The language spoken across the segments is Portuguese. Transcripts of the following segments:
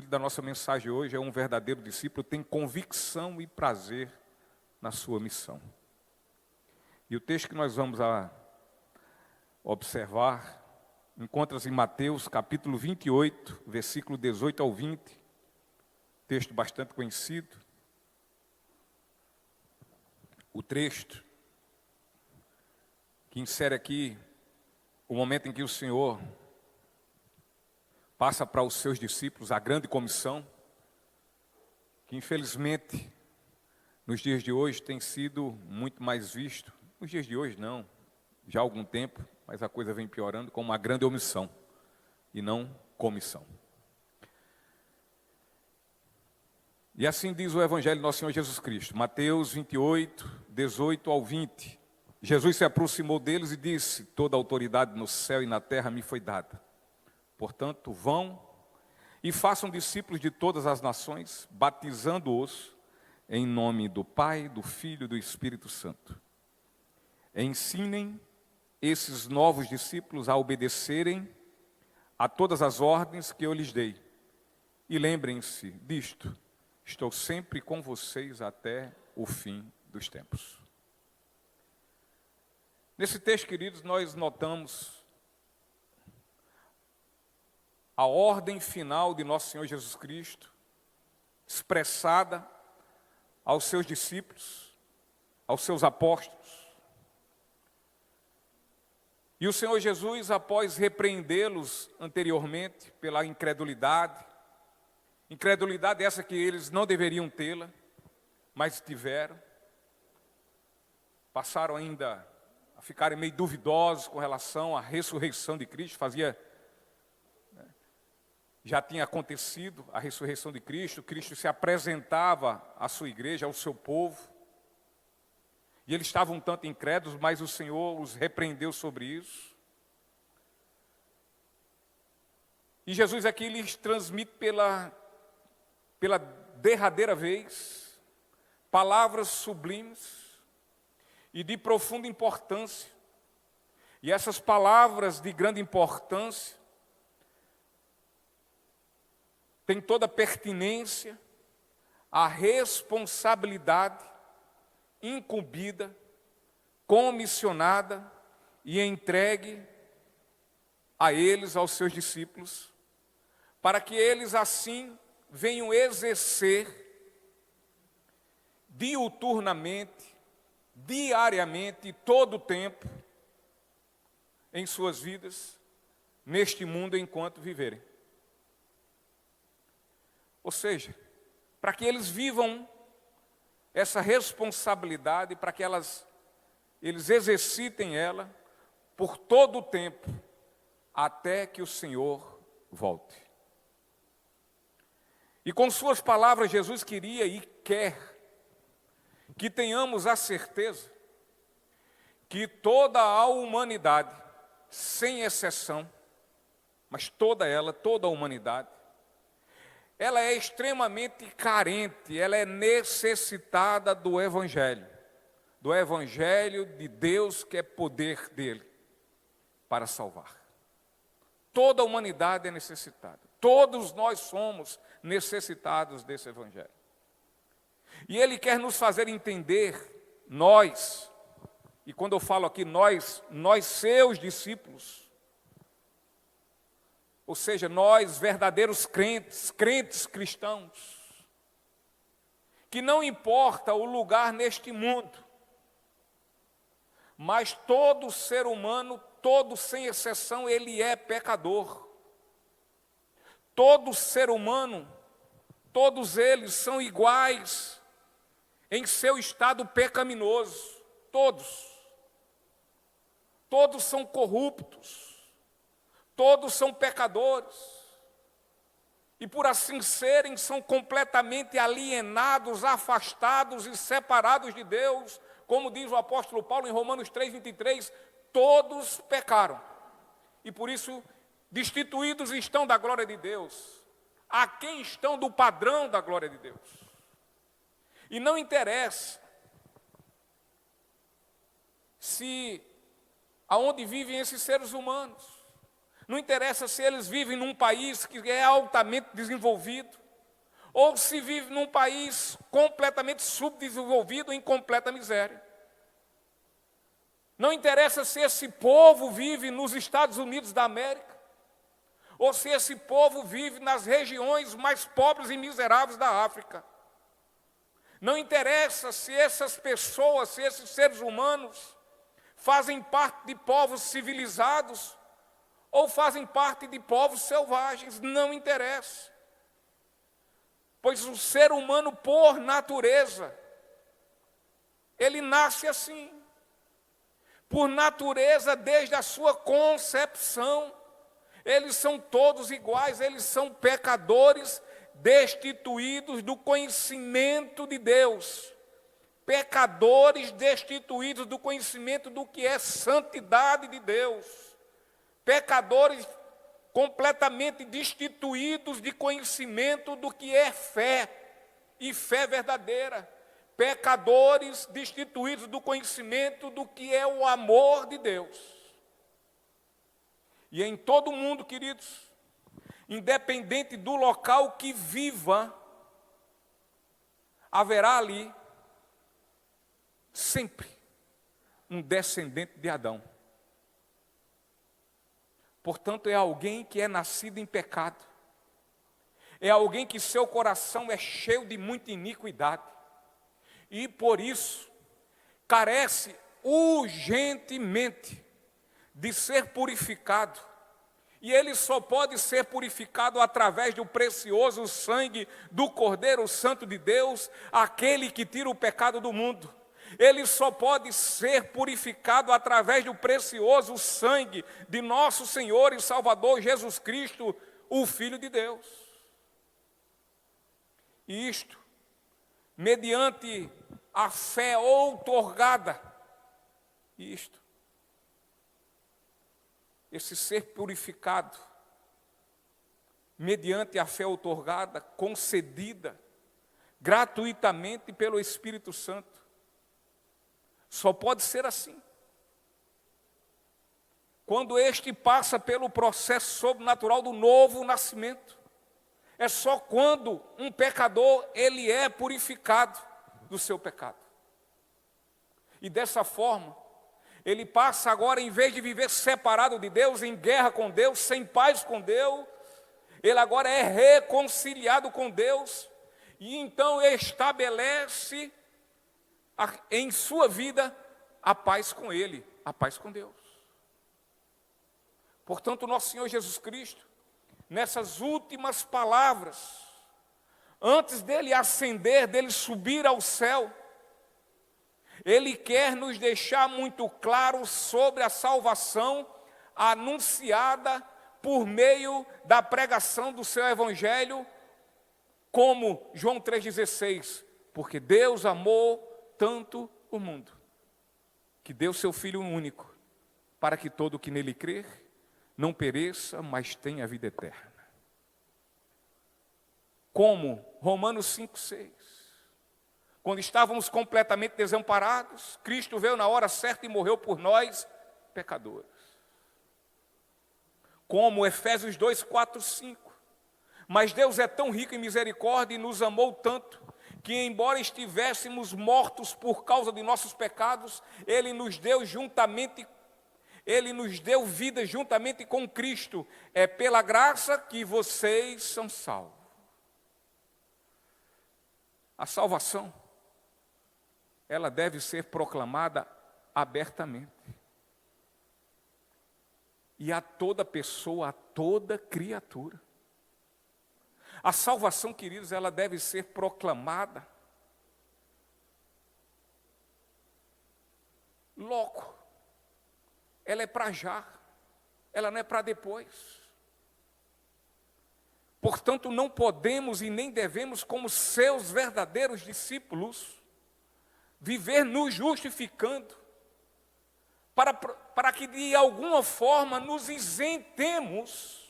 título da nossa mensagem hoje é Um Verdadeiro Discípulo tem convicção e prazer na sua missão. E o texto que nós vamos observar encontra-se em Mateus, capítulo 28, versículo 18 ao 20, texto bastante conhecido. O texto que insere aqui o momento em que o Senhor passa para os seus discípulos a grande comissão, que infelizmente nos dias de hoje tem sido muito mais visto, nos dias de hoje não, já há algum tempo, mas a coisa vem piorando, como uma grande omissão e não comissão. E assim diz o Evangelho do nosso Senhor Jesus Cristo, Mateus 28, 18 ao 20. Jesus se aproximou deles e disse: toda a autoridade no céu e na terra me foi dada. Portanto, vão e façam discípulos de todas as nações, batizando-os em nome do Pai, do Filho e do Espírito Santo. Ensinem esses novos discípulos a obedecerem a todas as ordens que eu lhes dei. E lembrem-se disto: estou sempre com vocês até o fim dos tempos. Nesse texto, queridos, nós notamos a ordem final de nosso Senhor Jesus Cristo, expressada aos seus discípulos, aos seus apóstolos. E o Senhor Jesus, após repreendê-los anteriormente pela incredulidade essa que eles não deveriam tê-la, mas tiveram, passaram ainda a ficarem meio duvidosos com relação à ressurreição de Cristo, já tinha acontecido a ressurreição de Cristo, Cristo se apresentava à sua igreja, ao seu povo, e eles estavam um tanto incrédulos, mas o Senhor os repreendeu sobre isso. E Jesus aqui lhes transmite pela derradeira vez palavras sublimes e de profunda importância. E essas palavras de grande importância tem toda a pertinência à responsabilidade incumbida, comissionada e entregue a eles, aos seus discípulos, para que eles assim venham exercer diuturnamente, diariamente, todo o tempo, em suas vidas, neste mundo enquanto viverem. Ou seja, para que eles vivam essa responsabilidade, para que eles exercitem ela por todo o tempo, até que o Senhor volte. E com suas palavras, Jesus queria e quer que tenhamos a certeza que toda a humanidade, sem exceção, mas toda a humanidade, ela é extremamente carente, ela é necessitada do Evangelho de Deus, que é poder dele para salvar. Toda a humanidade é necessitada, todos nós somos necessitados desse Evangelho. E ele quer nos fazer entender, nós, e quando eu falo aqui nós seus discípulos, ou seja, nós verdadeiros crentes cristãos, que não importa o lugar neste mundo, mas todo ser humano, todo sem exceção, ele é pecador. Todo ser humano, todos eles são iguais em seu estado pecaminoso, todos são corruptos, todos são pecadores, e por assim serem, são completamente alienados, afastados e separados de Deus, como diz o apóstolo Paulo em Romanos 3:23, todos pecaram, e por isso destituídos estão da glória de Deus, aquém estão do padrão da glória de Deus. E não interessa se aonde vivem esses seres humanos, Não interessa se eles vivem num país que é altamente desenvolvido, ou se vive num país completamente subdesenvolvido, em completa miséria. Não interessa se esse povo vive nos Estados Unidos da América, ou se esse povo vive nas regiões mais pobres e miseráveis da África. Não interessa se essas pessoas, se esses seres humanos fazem parte de povos civilizados ou fazem parte de povos selvagens, não interessa. Pois o ser humano, por natureza, ele nasce assim. Por natureza, desde a sua concepção, eles são todos iguais, eles são pecadores, destituídos do conhecimento de Deus. Pecadores destituídos do conhecimento do que é santidade de Deus. Pecadores completamente destituídos de conhecimento do que é fé, e fé verdadeira. Pecadores destituídos do conhecimento do que é o amor de Deus. E em todo o mundo, queridos, independente do local que viva, haverá ali sempre um descendente de Adão. Portanto, é alguém que é nascido em pecado. É alguém que seu coração é cheio de muita iniquidade. E por isso, carece urgentemente de ser purificado. E ele só pode ser purificado através do precioso sangue do Cordeiro Santo de Deus, aquele que tira o pecado do mundo. Ele só pode ser purificado através do precioso sangue de nosso Senhor e Salvador Jesus Cristo, o Filho de Deus. E isto, mediante a fé outorgada, esse ser purificado, mediante a fé outorgada, concedida gratuitamente pelo Espírito Santo, só pode ser assim. Quando este passa pelo processo sobrenatural do novo nascimento. É só quando um pecador, ele é purificado do seu pecado. E dessa forma, ele passa agora, em vez de viver separado de Deus, em guerra com Deus, sem paz com Deus, ele agora é reconciliado com Deus, e então estabelece em sua vida a paz com Ele, a paz com Deus. Portanto, nosso Senhor Jesus Cristo, nessas últimas palavras, antes dele ascender, dele subir ao céu, ele quer nos deixar muito claro sobre a salvação anunciada por meio da pregação do seu Evangelho, como João 3,16, porque Deus amou tanto o mundo, que deu seu Filho único, para que todo o que nele crer, não pereça, mas tenha vida eterna. Como Romanos 5,6, quando estávamos completamente desamparados, Cristo veio na hora certa e morreu por nós, pecadores. Como Efésios 2:4-5, mas Deus é tão rico em misericórdia e nos amou tanto, que embora estivéssemos mortos por causa de nossos pecados, Ele nos deu vida juntamente com Cristo. É pela graça que vocês são salvos. A salvação, ela deve ser proclamada abertamente. E a toda pessoa, a toda criatura. A salvação, queridos, ela deve ser proclamada logo. Ela é para já, ela não é para depois. Portanto, não podemos e nem devemos, como seus verdadeiros discípulos, viver nos justificando, para que de alguma forma nos isentemos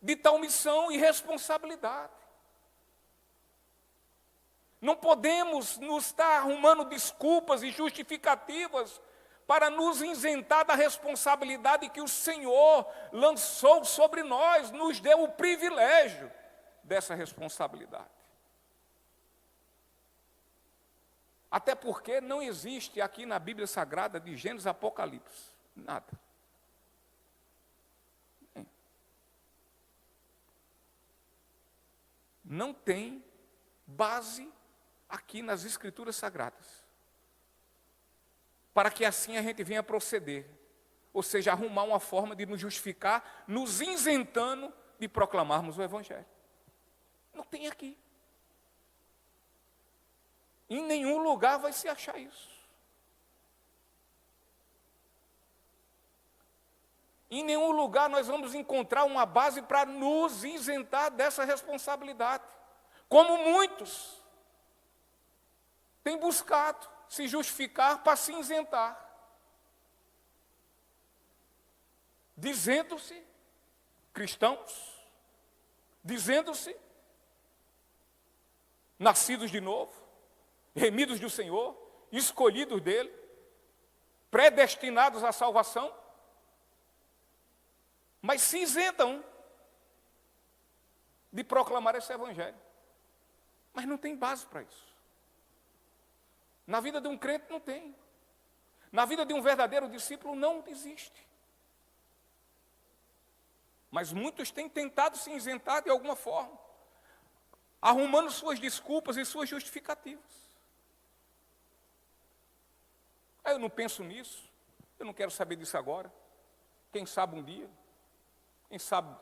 de tal missão e responsabilidade. Não podemos nos estar arrumando desculpas e justificativas para nos isentar da responsabilidade que o Senhor lançou sobre nós, nos deu o privilégio dessa responsabilidade. Até porque não existe aqui na Bíblia Sagrada, de Gênesis a Apocalipse, nada. Não tem base aqui nas Escrituras Sagradas, para que assim a gente venha proceder, ou seja, arrumar uma forma de nos justificar, nos isentando de proclamarmos o Evangelho. Não tem aqui. Em nenhum lugar vai se achar isso. Em nenhum lugar nós vamos encontrar uma base para nos isentar dessa responsabilidade. Como muitos têm buscado se justificar para se isentar. Dizendo-se cristãos, dizendo-se nascidos de novo, remidos do Senhor, escolhidos dele, predestinados à salvação, mas se isentam de proclamar esse Evangelho. Mas não tem base para isso. Na vida de um crente não tem. Na vida de um verdadeiro discípulo não existe. Mas muitos têm tentado se isentar de alguma forma, arrumando suas desculpas e suas justificativas. Eu não penso nisso, eu não quero saber disso agora. Quem sabe um dia, quem sabe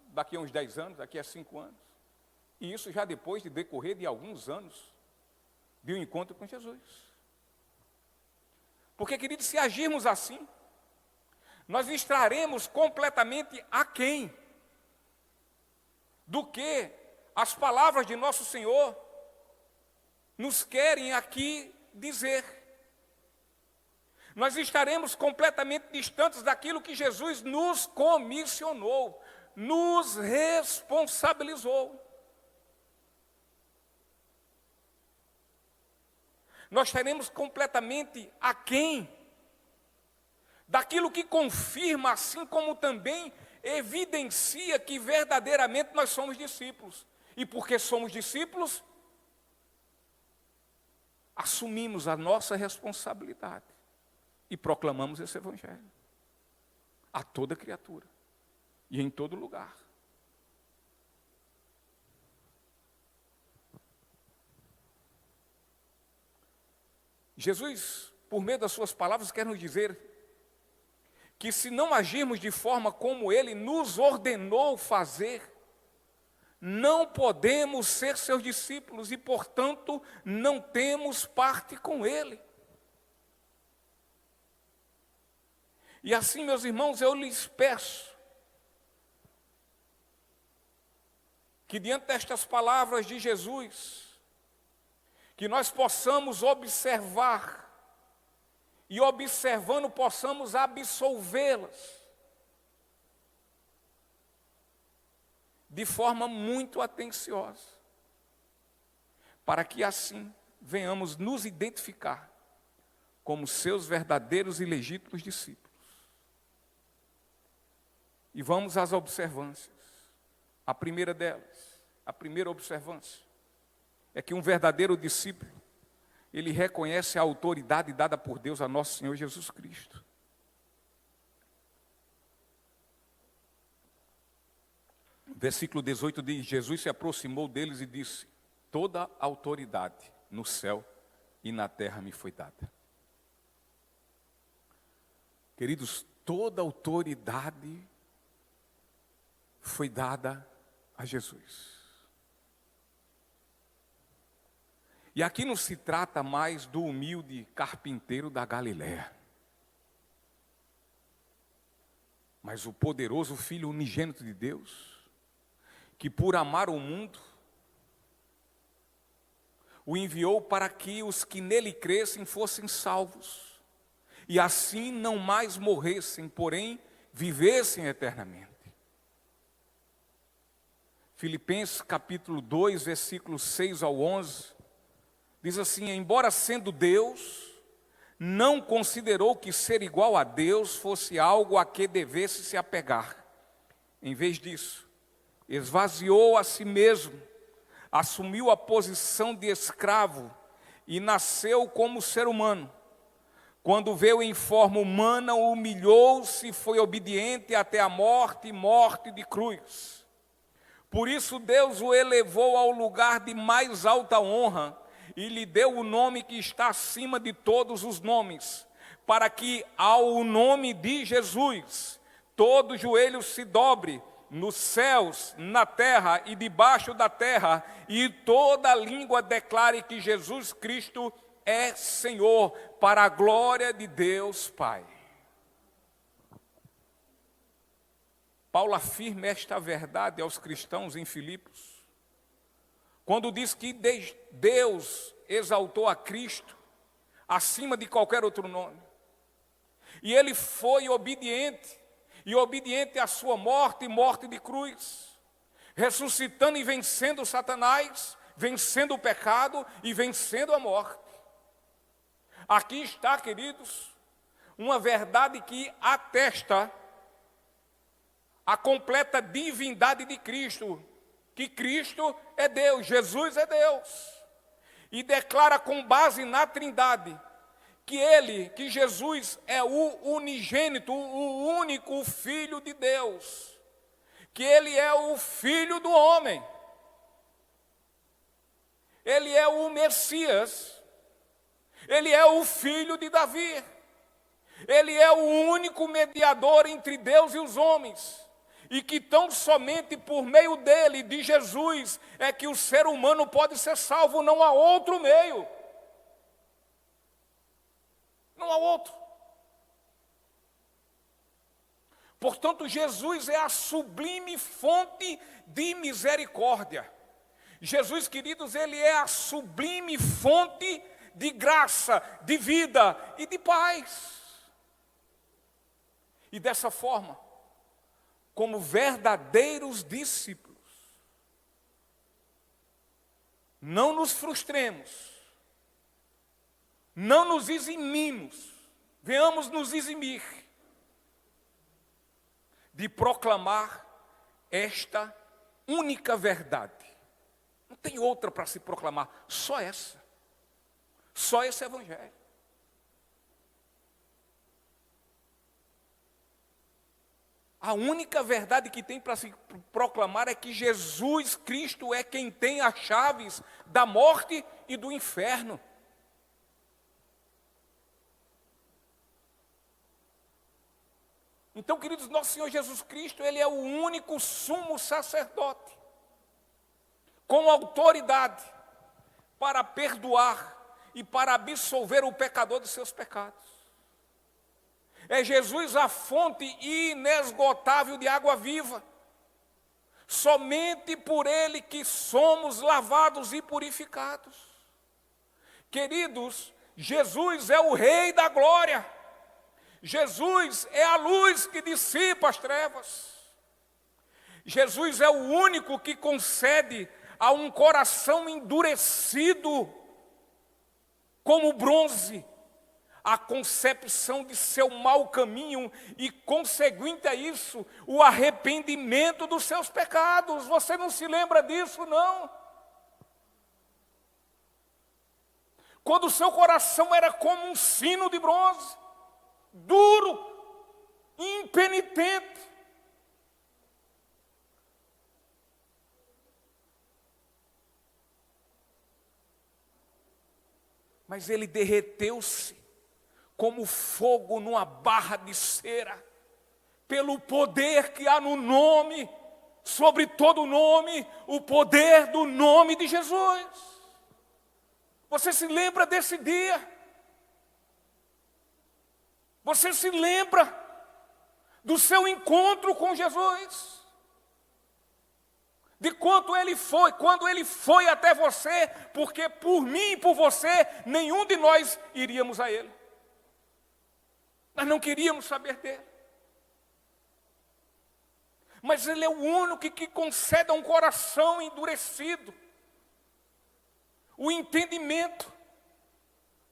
daqui a uns 10 anos, daqui a 5 anos. E isso já depois de decorrer de alguns anos de um encontro com Jesus. Porque, queridos, se agirmos assim, nós estaremos completamente aquém do que as palavras de nosso Senhor nos querem aqui dizer. Nós estaremos completamente distantes daquilo que Jesus nos comissionou, nos responsabilizou. Nós estaremos completamente aquém daquilo que confirma, assim como também evidencia que verdadeiramente nós somos discípulos. E porque somos discípulos, assumimos a nossa responsabilidade e proclamamos esse Evangelho a toda criatura e em todo lugar. Jesus, por meio das suas palavras, quer nos dizer que se não agirmos de forma como Ele nos ordenou fazer, não podemos ser seus discípulos e, portanto, não temos parte com Ele. E assim, meus irmãos, eu lhes peço que diante destas palavras de Jesus, que nós possamos observar e observando possamos absolvê-las de forma muito atenciosa, para que assim venhamos nos identificar como seus verdadeiros e legítimos discípulos. E vamos às observâncias. A primeira delas, a primeira observância, é que um verdadeiro discípulo, ele reconhece a autoridade dada por Deus a nosso Senhor Jesus Cristo. Versículo 18 diz: Jesus se aproximou deles e disse: toda a autoridade no céu e na terra me foi dada. Queridos, toda a autoridade foi dada a Jesus. E aqui não se trata mais do humilde carpinteiro da Galiléia, mas o poderoso Filho unigênito de Deus, que por amar o mundo, o enviou para que os que nele crescem fossem salvos, e assim não mais morressem, porém vivessem eternamente. Filipenses capítulo 2, versículos 6 ao 11, diz assim: embora sendo Deus, não considerou que ser igual a Deus fosse algo a que devesse se apegar. Em vez disso, esvaziou a si mesmo, assumiu a posição de escravo e nasceu como ser humano. Quando veio em forma humana, humilhou-se e foi obediente até a morte e morte de cruz. Por isso Deus o elevou ao lugar de mais alta honra e lhe deu o nome que está acima de todos os nomes, para que ao nome de Jesus todo joelho se dobre, nos céus, na terra e debaixo da terra, e toda língua declare que Jesus Cristo é Senhor, para a glória de Deus Pai. Paulo afirma esta verdade aos cristãos em Filipos, quando diz que Deus exaltou a Cristo acima de qualquer outro nome. E ele foi obediente, e obediente à sua morte e morte de cruz, ressuscitando e vencendo Satanás, vencendo o pecado e vencendo a morte. Aqui está, queridos, uma verdade que atesta a completa divindade de Cristo, que Cristo é Deus, Jesus é Deus, e declara com base na Trindade que Jesus é o unigênito, o único Filho de Deus, que Ele é o Filho do homem, Ele é o Messias, Ele é o Filho de Davi, Ele é o único mediador entre Deus e os homens, e que tão somente por meio dele, de Jesus, é que o ser humano pode ser salvo, não há outro meio. Não há outro. Portanto, Jesus é a sublime fonte de misericórdia. Jesus, queridos, ele é a sublime fonte de graça, de vida e de paz. E dessa forma, como verdadeiros discípulos, não nos frustremos, não nos eximimos, venhamos nos eximir de proclamar esta única verdade. Não tem outra para se proclamar, só essa. Só esse evangelho. A única verdade que tem para se proclamar é que Jesus Cristo é quem tem as chaves da morte e do inferno. Então, queridos, nosso Senhor Jesus Cristo, Ele é o único sumo sacerdote, com autoridade para perdoar e para absolver o pecador de seus pecados. É Jesus a fonte inesgotável de água viva. Somente por Ele que somos lavados e purificados. Queridos, Jesus é o Rei da glória. Jesus é a luz que dissipa as trevas. Jesus é o único que concede a um coração endurecido como bronze a concepção de seu mau caminho e, conseguinte a isso, o arrependimento dos seus pecados. Você não se lembra disso, não? Quando o seu coração era como um sino de bronze, duro, impenitente. Mas ele derreteu-se como fogo numa barra de cera, pelo poder que há no nome, sobre todo nome, o poder do nome de Jesus. Você se lembra desse dia? Você se lembra do seu encontro com Jesus? De quanto ele foi, quando ele foi até você, porque por mim e por você, nenhum de nós iríamos a ele. Nós não queríamos saber dele. Mas ele é o único que concede a um coração endurecido o entendimento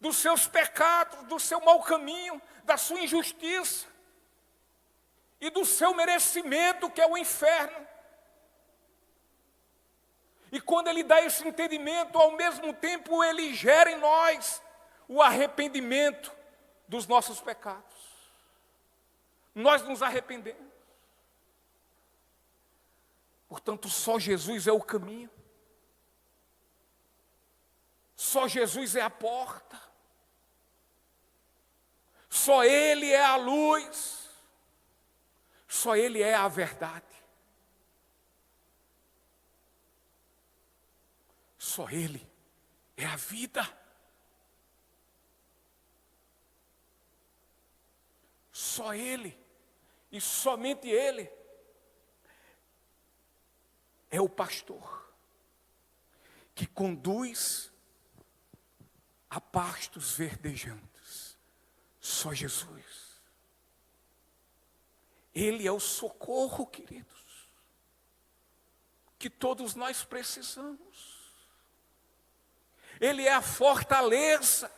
dos seus pecados, do seu mau caminho, da sua injustiça e do seu merecimento, que é o inferno. E quando Ele dá esse entendimento, ao mesmo tempo Ele gera em nós o arrependimento dos nossos pecados. Nós nos arrependemos. Portanto, só Jesus é o caminho. Só Jesus é a porta. Só Ele é a luz. Só Ele é a verdade. Só Ele é a vida. Só Ele, e somente Ele, é o pastor que conduz a pastos verdejantes. Só Jesus. Ele é o socorro, queridos, que todos nós precisamos. Ele é a fortaleza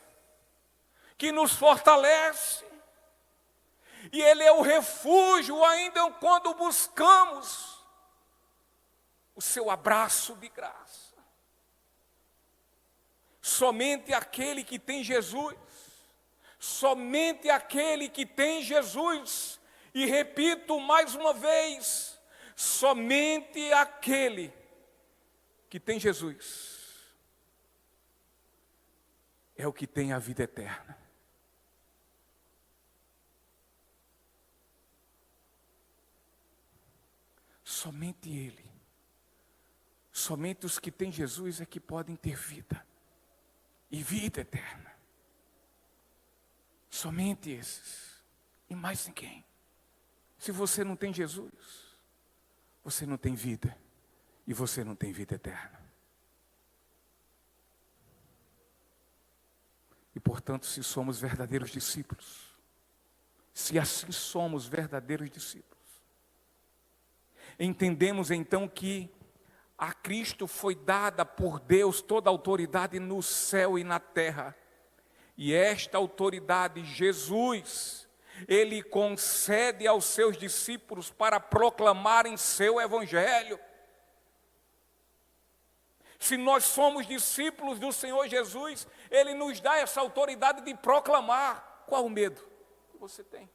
que nos fortalece. E Ele é o refúgio ainda quando buscamos o seu abraço de graça. Somente aquele que tem Jesus, somente aquele que tem Jesus, e repito mais uma vez, somente aquele que tem Jesus é o que tem a vida eterna. Somente Ele, somente os que têm Jesus é que podem ter vida, e vida eterna. Somente esses, e mais ninguém. Se você não tem Jesus, você não tem vida, e você não tem vida eterna. E portanto, se somos verdadeiros discípulos, se assim somos verdadeiros discípulos, entendemos então que a Cristo foi dada por Deus toda a autoridade no céu e na terra. E esta autoridade, Jesus, Ele concede aos seus discípulos para proclamarem seu evangelho. Se nós somos discípulos do Senhor Jesus, Ele nos dá essa autoridade de proclamar. Qual o medo que você tem?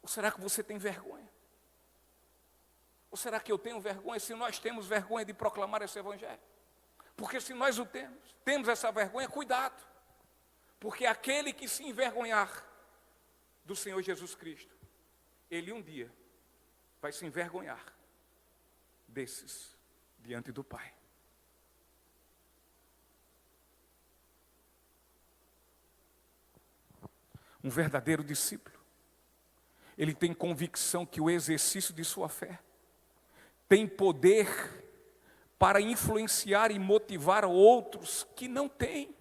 Ou será que você tem vergonha? Ou será que eu tenho vergonha? Se nós temos vergonha de proclamar esse evangelho? Porque se nós o temos essa vergonha, cuidado. Porque aquele que se envergonhar do Senhor Jesus Cristo, ele um dia vai se envergonhar desses diante do Pai. Um verdadeiro discípulo, ele tem convicção que o exercício de sua fé tem poder para influenciar e motivar outros que não têm.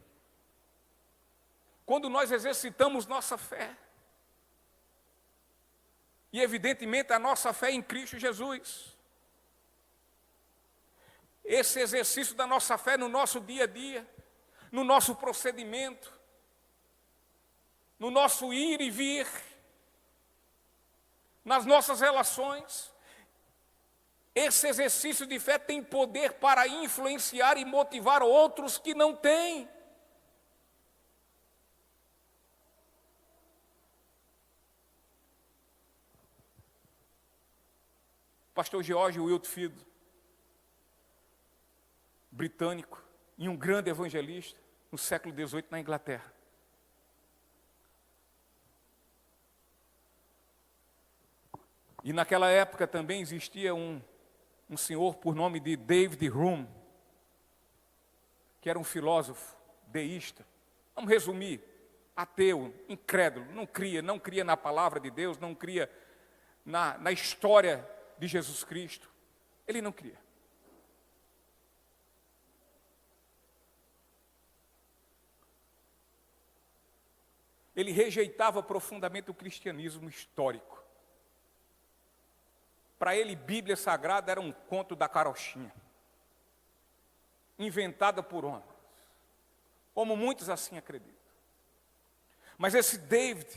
Quando nós exercitamos nossa fé, e evidentemente a nossa fé em Cristo Jesus, esse exercício da nossa fé no nosso dia a dia, no nosso procedimento, no nosso ir e vir, nas nossas relações, esse exercício de fé tem poder para influenciar e motivar outros que não têm. Pastor George Whitefield, britânico, e um grande evangelista no século XVIII na Inglaterra. E naquela época também existia um senhor por nome de David Hume, que era um filósofo deísta. Vamos resumir: ateu, incrédulo, não cria na palavra de Deus, não cria na história de Jesus Cristo. Ele não cria. Ele rejeitava profundamente o cristianismo histórico. Para ele, Bíblia Sagrada era um conto da carochinha. inventada por homens, como muitos assim acreditam. Mas esse David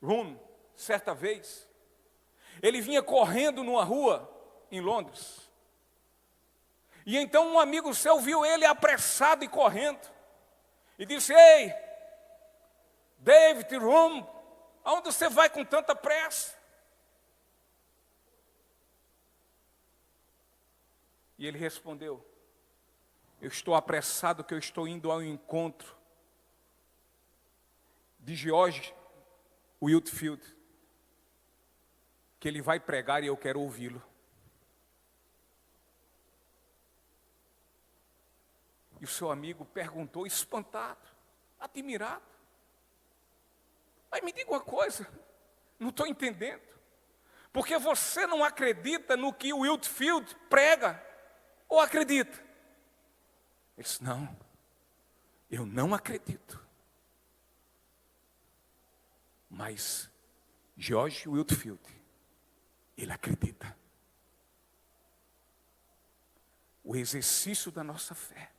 Hume, certa vez, ele vinha correndo numa rua em Londres. E então um amigo seu viu ele apressado e correndo. E disse: ei, David Hume, aonde você vai com tanta pressa? E ele respondeu: eu estou apressado que eu estou indo ao encontro de George Whitefield, que ele vai pregar e eu quero ouvi-lo. E o seu amigo perguntou, espantado, admirado: mas me diga uma coisa, não estou entendendo. Porque você não acredita no que o Whitefield prega, ou acredita? Ele disse: não, eu não acredito. Mas George Whitefield, ele acredita. O exercício da nossa fé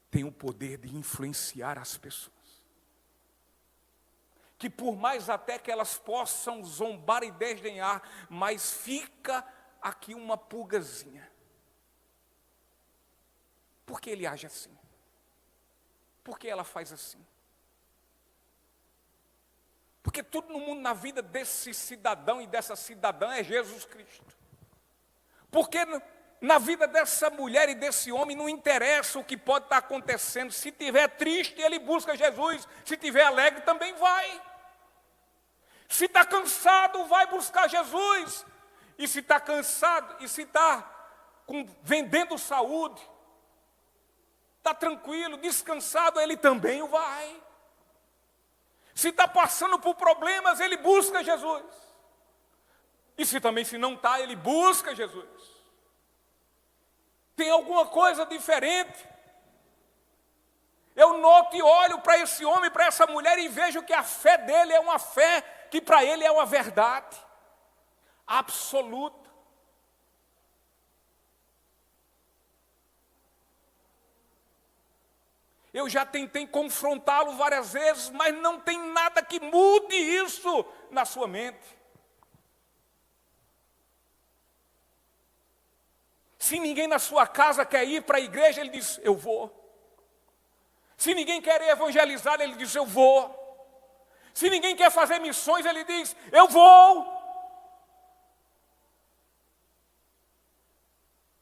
tem o poder de influenciar as pessoas. Que por mais até que elas possam zombar e desdenhar, mas fica aqui uma pulgazinha. Por que ele age assim? Por que ela faz assim? Porque tudo no mundo, na vida desse cidadão e dessa cidadã é Jesus Cristo. Porque na vida dessa mulher e desse homem não interessa o que pode estar acontecendo. Se estiver triste, ele busca Jesus. Se estiver alegre, também vai. Se está cansado, vai buscar Jesus. E se está cansado, e se está vendendo saúde, está tranquilo, descansado, ele também vai. Se está passando por problemas, ele busca Jesus. E se não está, ele busca Jesus. Tem alguma coisa diferente. Eu noto e olho para esse homem, para essa mulher, e vejo que a fé dele é uma fé que para ele é uma verdade absoluta. Eu já tentei confrontá-lo várias vezes, mas não tem nada que mude isso na sua mente. Se ninguém na sua casa quer ir para a igreja, ele diz: eu vou. Se ninguém quer evangelizar, ele diz: eu vou. Se ninguém quer fazer missões, ele diz: eu vou.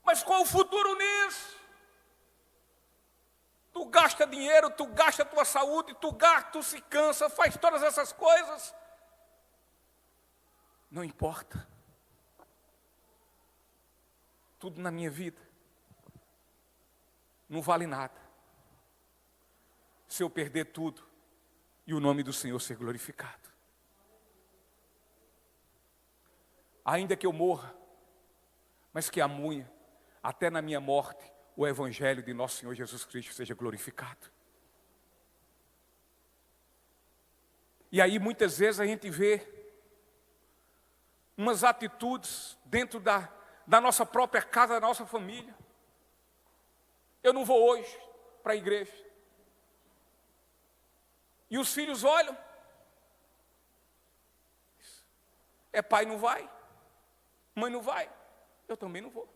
Mas qual o futuro nisso? Tu gasta dinheiro, tu gasta a tua saúde, tu se cansa, faz todas essas coisas. Não importa. Tudo na minha vida não vale nada se eu perder tudo e o nome do Senhor ser glorificado. Ainda que eu morra, mas que amanhã, até na minha morte, o Evangelho de nosso Senhor Jesus Cristo seja glorificado. E aí muitas vezes a gente vê umas atitudes dentro da nossa própria casa, da nossa família. Eu não vou hoje para a igreja. E os filhos olham. É pai não vai, mãe não vai, eu também não vou.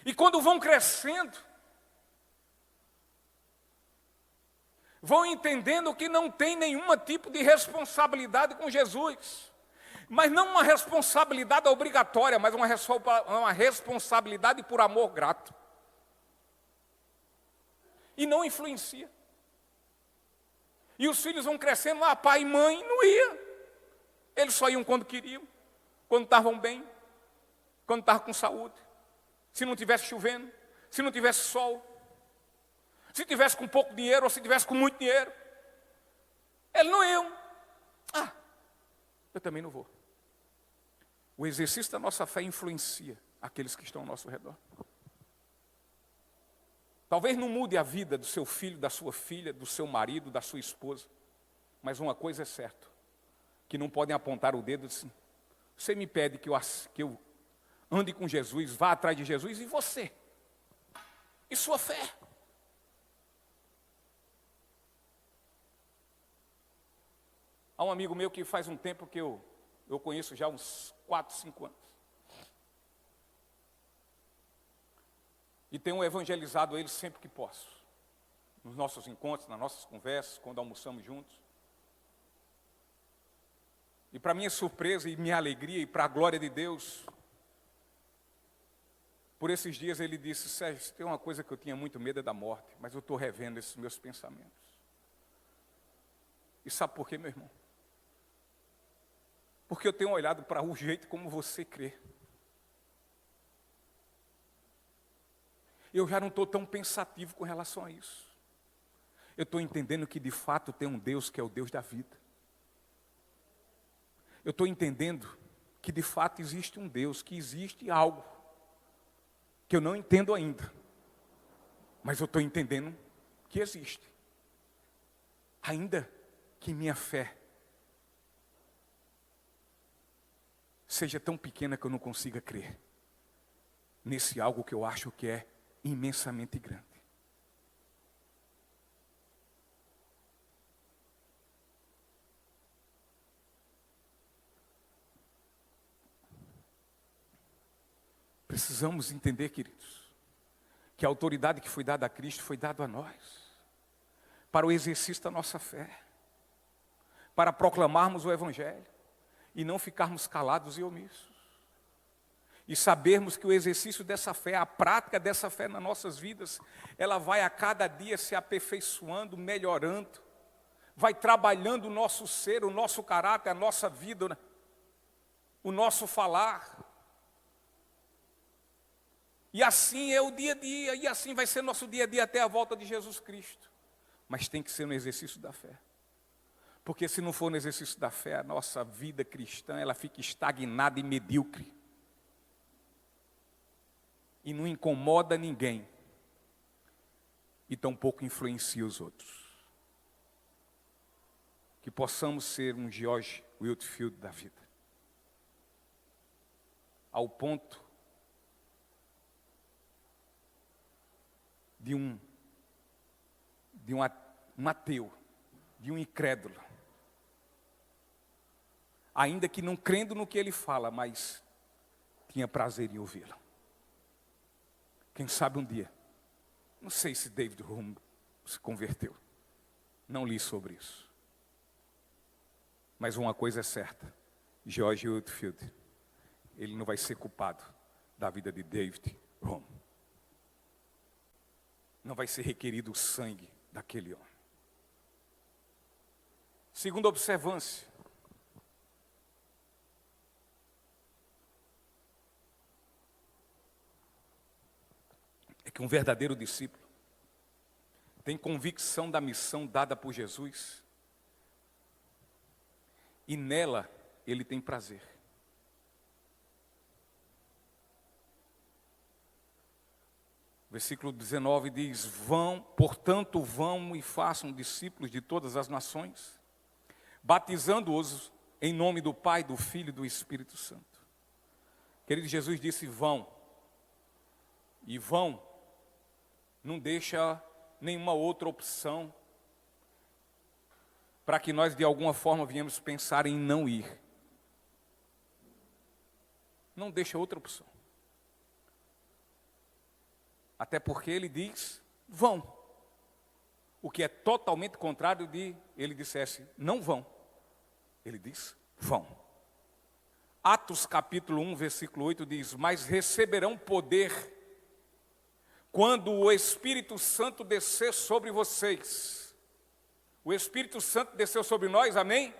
E quando vão crescendo, vão entendendo que não tem nenhum tipo de responsabilidade com Jesus. Mas não uma responsabilidade obrigatória, mas uma responsabilidade por amor grato. E não influencia. E os filhos vão crescendo, pai e mãe não ia. Eles só iam quando queriam, quando estavam bem, quando estavam com saúde. Se não tivesse chovendo, se não tivesse sol, se tivesse com pouco dinheiro ou se tivesse com muito dinheiro, eles não iam. Eu também não vou. O exercício da nossa fé influencia aqueles que estão ao nosso redor. Talvez não mude a vida do seu filho, da sua filha, do seu marido, da sua esposa, mas uma coisa é certa, que não podem apontar o dedo assim: Você me pede que eu ande com Jesus, vá atrás de Jesus, e você? E sua fé? Há um amigo meu que faz um tempo que eu conheço já uns 4, 5 anos. E tenho evangelizado ele sempre que posso. Nos nossos encontros, nas nossas conversas, quando almoçamos juntos. E para minha surpresa e minha alegria e para a glória de Deus, por esses dias ele disse: Sérgio, tem uma coisa que eu tinha muito medo, é da morte, mas eu estou revendo esses meus pensamentos. E sabe por quê, meu irmão? Porque eu tenho olhado para o jeito como você crê. Eu já não estou tão pensativo com relação a isso. Eu estou entendendo que de fato tem um Deus que é o Deus da vida. Eu estou entendendo que de fato existe um Deus, que existe algo que eu não entendo ainda, mas eu estou entendendo que existe. Ainda que minha fé seja tão pequena que eu não consiga crer nesse algo que eu acho que é imensamente grande. Precisamos entender, queridos, que a autoridade que foi dada a Cristo foi dada a nós, para o exercício da nossa fé, para proclamarmos o Evangelho, e não ficarmos calados e omissos. E sabermos que o exercício dessa fé, a prática dessa fé nas nossas vidas, ela vai a cada dia se aperfeiçoando, melhorando, vai trabalhando o nosso ser, o nosso caráter, a nossa vida, o nosso falar. E assim é o dia a dia, e assim vai ser nosso dia a dia até a volta de Jesus Cristo. Mas tem que ser no exercício da fé. Porque se não for no exercício da fé, a nossa vida cristã, ela fica estagnada e medíocre. E não incomoda ninguém. E tampouco influencia os outros. Que possamos ser um George Whitefield da vida. Ao ponto de um ateu, de um incrédulo, ainda que não crendo no que ele fala, mas tinha prazer em ouvi-lo. Quem sabe um dia, não sei se David Hume se converteu, não li sobre isso, mas uma coisa é certa, George Whitefield, ele não vai ser culpado da vida de David Hume. Não vai ser requerido o sangue daquele homem. Segunda observância. É que um verdadeiro discípulo tem convicção da missão dada por Jesus e nela ele tem prazer. Versículo 19 diz: portanto vão e façam discípulos de todas as nações, batizando-os em nome do Pai, do Filho e do Espírito Santo. Querido, Jesus disse vão, e vão não deixa nenhuma outra opção para que nós de alguma forma venhamos pensar em não ir. Não deixa outra opção. Até porque ele diz, vão. O que é totalmente contrário de ele dissesse, não vão. Ele diz, vão. Atos capítulo 1, versículo 8 diz, mas receberão poder quando o Espírito Santo descer sobre vocês. O Espírito Santo desceu sobre nós, amém?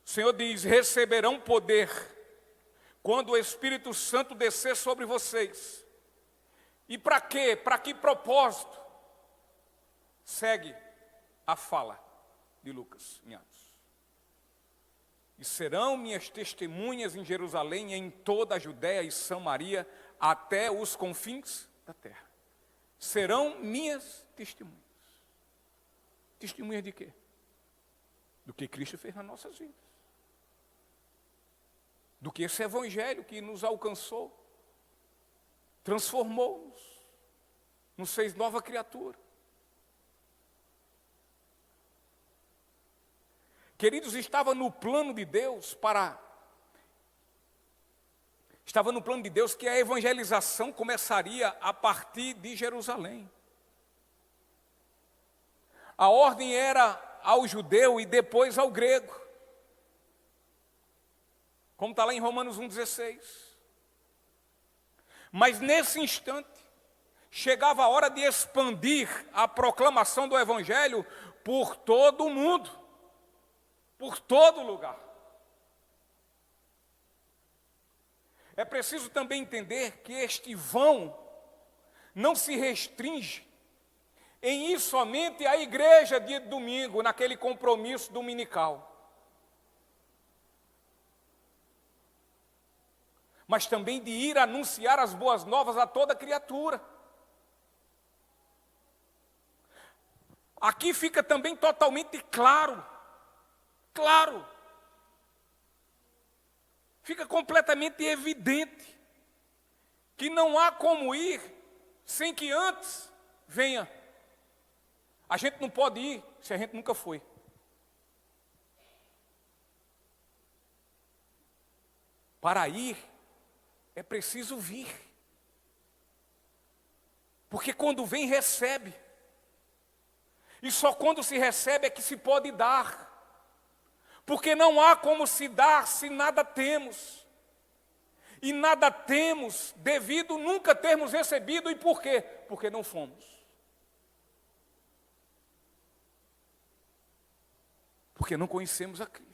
O Senhor diz, receberão poder quando o Espírito Santo descer sobre vocês. E para quê? Para que propósito? Segue a fala de Lucas em Atos. E serão minhas testemunhas em Jerusalém, em toda a Judéia e Samaria, até os confins da terra. Serão minhas testemunhas. Testemunhas de quê? Do que Cristo fez nas nossas vidas. do que esse evangelho que nos alcançou, transformou-nos, nos fez nova criatura. Queridos, estava no plano de Deus que a evangelização começaria a partir de Jerusalém. A ordem era ao judeu e depois ao grego, como está lá em Romanos 1,16. Mas nesse instante, chegava a hora de expandir a proclamação do evangelho por todo o mundo, por todo lugar. É preciso também entender que este vão não se restringe em ir somente à igreja dia de domingo, naquele compromisso dominical. Mas também de ir anunciar as boas novas a toda criatura. Aqui fica também totalmente claro, fica completamente evidente que não há como ir sem que antes venha. A gente não pode ir se a gente nunca foi. Para ir, é preciso vir. Porque quando vem, recebe. E só quando se recebe é que se pode dar. Porque não há como se dar se nada temos. E nada temos devido nunca termos recebido. E por quê? Porque não fomos. Porque não conhecemos a Cristo.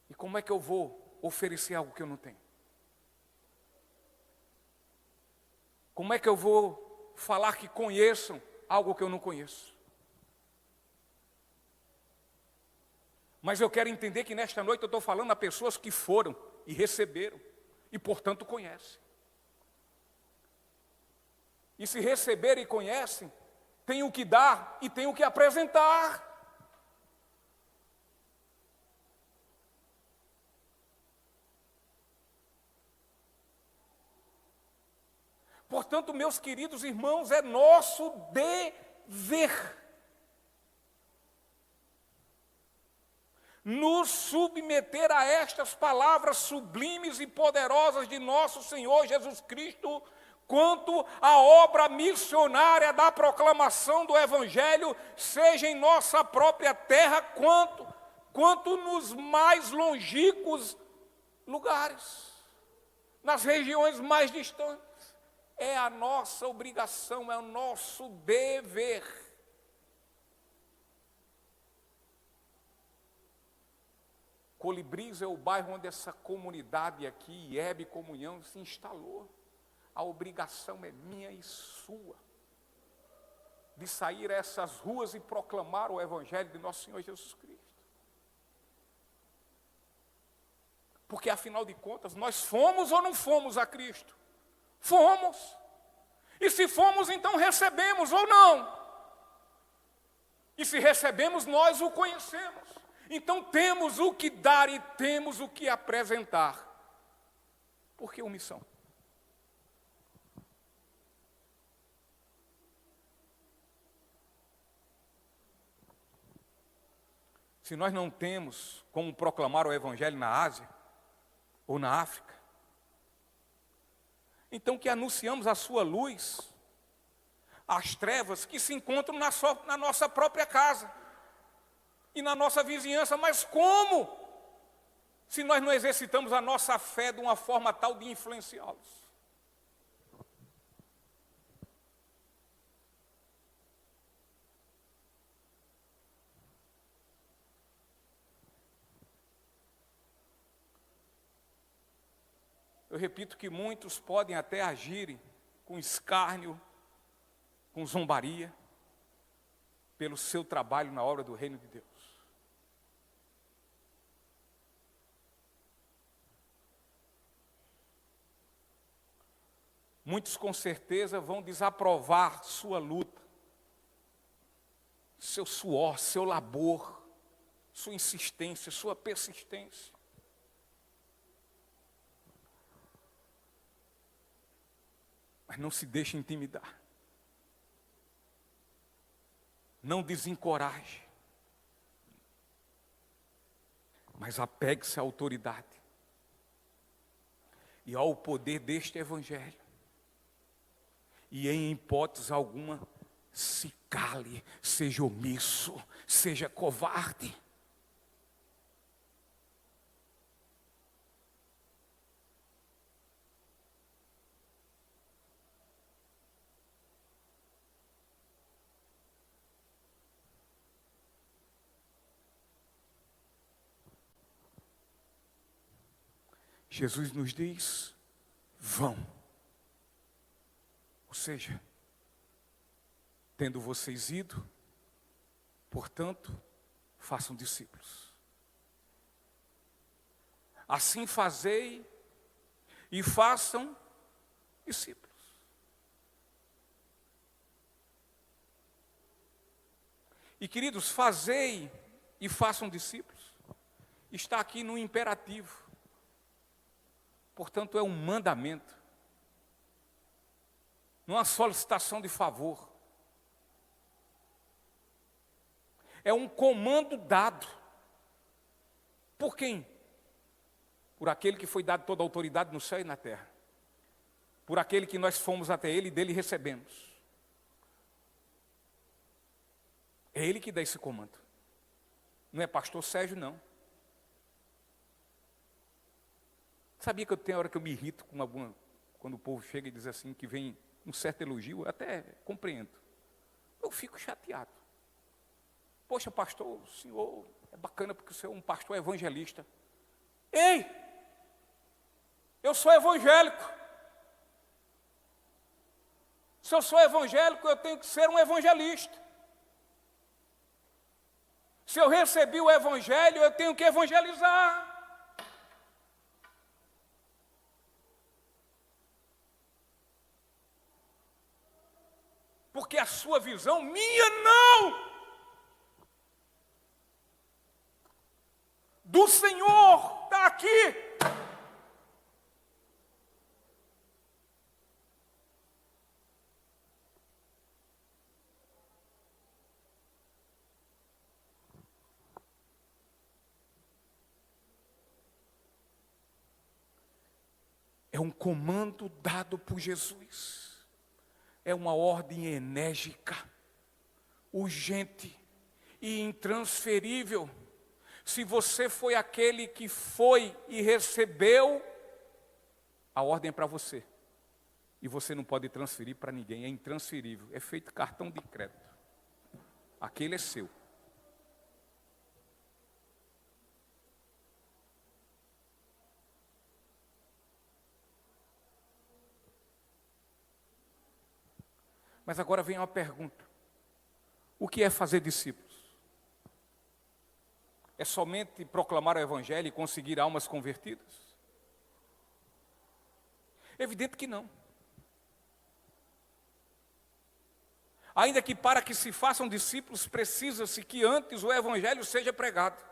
E como é que eu vou oferecer algo que eu não tenho? Como é que eu vou falar que conheçam algo que eu não conheço? Mas eu quero entender que nesta noite eu estou falando a pessoas que foram e receberam e, portanto, conhecem. E se receberem e conhecem, tem o que dar e tem o que apresentar. Portanto, meus queridos irmãos, é nosso dever nos submeter a estas palavras sublimes e poderosas de nosso Senhor Jesus Cristo, quanto à obra missionária da proclamação do Evangelho, seja em nossa própria terra, quanto nos mais longínquos lugares, nas regiões mais distantes. É a nossa obrigação, é o nosso dever. Colibris é o bairro onde essa comunidade aqui, IEB Comunhão, se instalou. A obrigação é minha e sua, de sair a essas ruas e proclamar o Evangelho de nosso Senhor Jesus Cristo. Porque, afinal de contas, nós fomos ou não fomos a Cristo? Fomos. E se fomos, então recebemos ou não? E se recebemos, nós o conhecemos. Então temos o que dar e temos o que apresentar. Por que omissão? Se nós não temos como proclamar o Evangelho na Ásia ou na África, então que anunciamos a sua luz às trevas que se encontram na nossa própria casa e na nossa vizinhança. Mas como? Se nós não exercitamos a nossa fé de uma forma tal de influenciá-los. Eu repito que muitos podem até agirem com escárnio, com zombaria, pelo seu trabalho na obra do reino de Deus. Muitos com certeza vão desaprovar sua luta, seu suor, seu labor, sua insistência, sua persistência. Mas não se deixe intimidar. Não desencoraje. Mas apegue-se à autoridade e ao poder deste Evangelho. E em hipótese alguma, se cale, seja omisso, seja covarde. Jesus nos diz, vão. Ou seja, tendo vocês ido, portanto, façam discípulos. Assim fazei e façam discípulos. E queridos, fazei e façam discípulos está aqui no imperativo. Portanto, é um mandamento. Não é uma solicitação de favor. É um comando dado. Por quem? Por aquele que foi dado toda a autoridade no céu e na terra. Por aquele que nós fomos até ele e dele recebemos. É ele que dá esse comando. Não é pastor Sérgio, não. Sabia que eu tenho hora que eu me irrito com alguma, quando o povo chega e diz assim, que vem um certo elogio, eu até compreendo. Eu fico chateado. Poxa, pastor, o senhor é bacana porque o senhor é um pastor evangelista. Ei! Eu sou evangélico. Se eu sou evangélico, eu tenho que ser um evangelista. Se eu recebi o evangelho, eu tenho que evangelizar. Porque a sua visão, minha não! Do Senhor está aqui. É um comando dado por Jesus. É uma ordem enérgica, urgente e intransferível. Se você foi aquele que foi e recebeu, a ordem é para você. E você não pode transferir para ninguém, é intransferível. É feito cartão de crédito. Aquele é seu. Mas agora vem uma pergunta. O que é fazer discípulos? É somente proclamar o Evangelho e conseguir almas convertidas? Evidente que não. Ainda que para que se façam discípulos, precisa-se que antes o Evangelho seja pregado.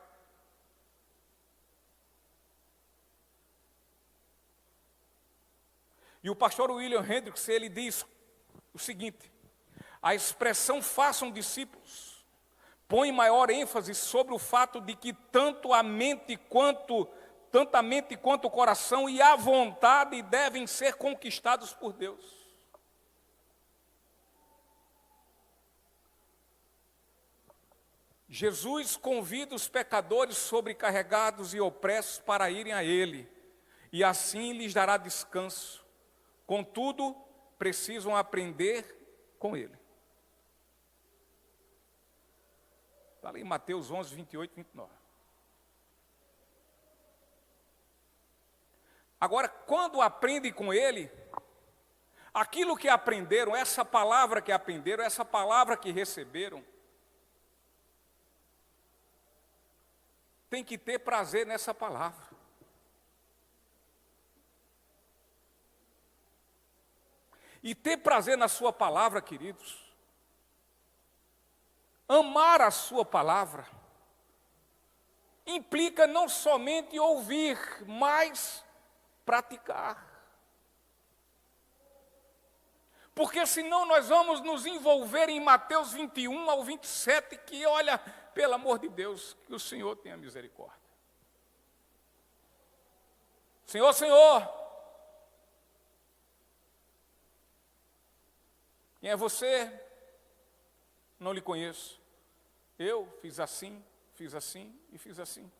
E o pastor William Hendricks, ele diz o seguinte: a expressão façam discípulos põe maior ênfase sobre o fato de que tanto a mente quanto o coração e a vontade devem ser conquistados por Deus. Jesus convida os pecadores sobrecarregados e opressos para irem a Ele, e assim lhes dará descanso. Contudo, precisam aprender com Ele. Está lá em Mateus 11, 28 e 29. Agora, quando aprendem com Ele, aquilo que aprenderam, essa palavra que aprenderam, essa palavra que receberam, tem que ter prazer nessa palavra. E ter prazer na sua palavra, queridos, amar a sua palavra, implica não somente ouvir, mas praticar. Porque senão nós vamos nos envolver em Mateus 21 ao 27, que olha, pelo amor de Deus, que o Senhor tenha misericórdia. Senhor, Senhor, quem é você? Não lhe conheço. Eu fiz assim e fiz assim.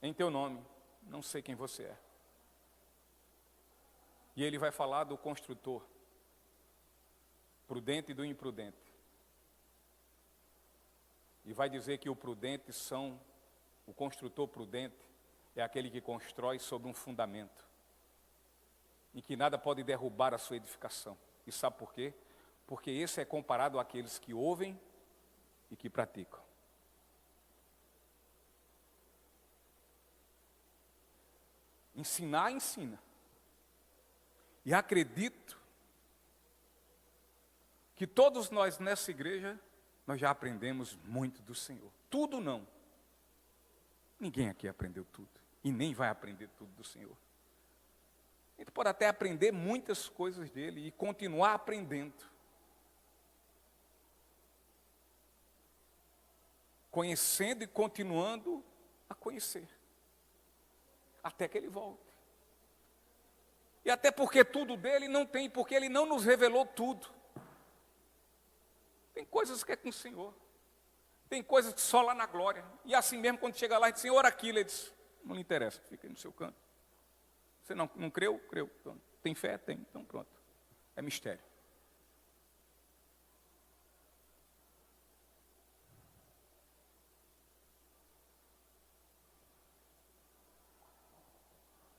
Em teu nome, não sei quem você é. E ele vai falar do construtor, prudente e do imprudente. E vai dizer que o construtor prudente é aquele que constrói sobre um fundamento, e que nada pode derrubar a sua edificação. E sabe por quê? Porque esse é comparado àqueles que ouvem e que praticam. Ensinar, ensina. E acredito que todos nós nessa igreja, nós já aprendemos muito do Senhor. Tudo não. Ninguém aqui aprendeu tudo. E nem vai aprender tudo do Senhor. A gente pode até aprender muitas coisas dele e continuar aprendendo. Conhecendo e continuando a conhecer. Até que ele volte. E até porque tudo dele não tem, porque ele não nos revelou tudo. Tem coisas que é com o Senhor. Tem coisas que só lá na glória. E assim mesmo, quando chega lá, ele diz, Senhor, aquilo, ele diz, não lhe interessa, fica aí no seu canto. Você não creu? Creu. Então, tem fé? Tem. Então pronto. É mistério.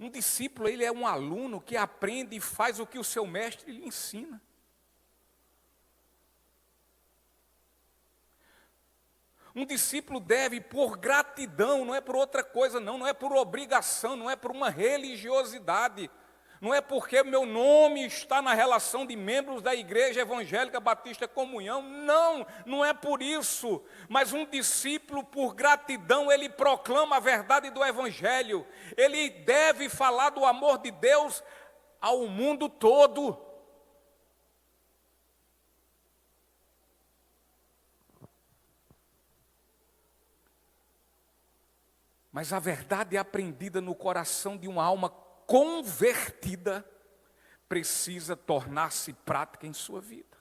Um discípulo, ele é um aluno que aprende e faz o que o seu mestre lhe ensina. Um discípulo deve, por gratidão, não é por outra coisa não é por obrigação, não é por uma religiosidade, não é porque meu nome está na relação de membros da Igreja Evangélica Batista Comunhão, não é por isso, mas um discípulo, por gratidão, ele proclama a verdade do Evangelho, ele deve falar do amor de Deus ao mundo todo. Mas a verdade aprendida no coração de uma alma convertida precisa tornar-se prática em sua vida.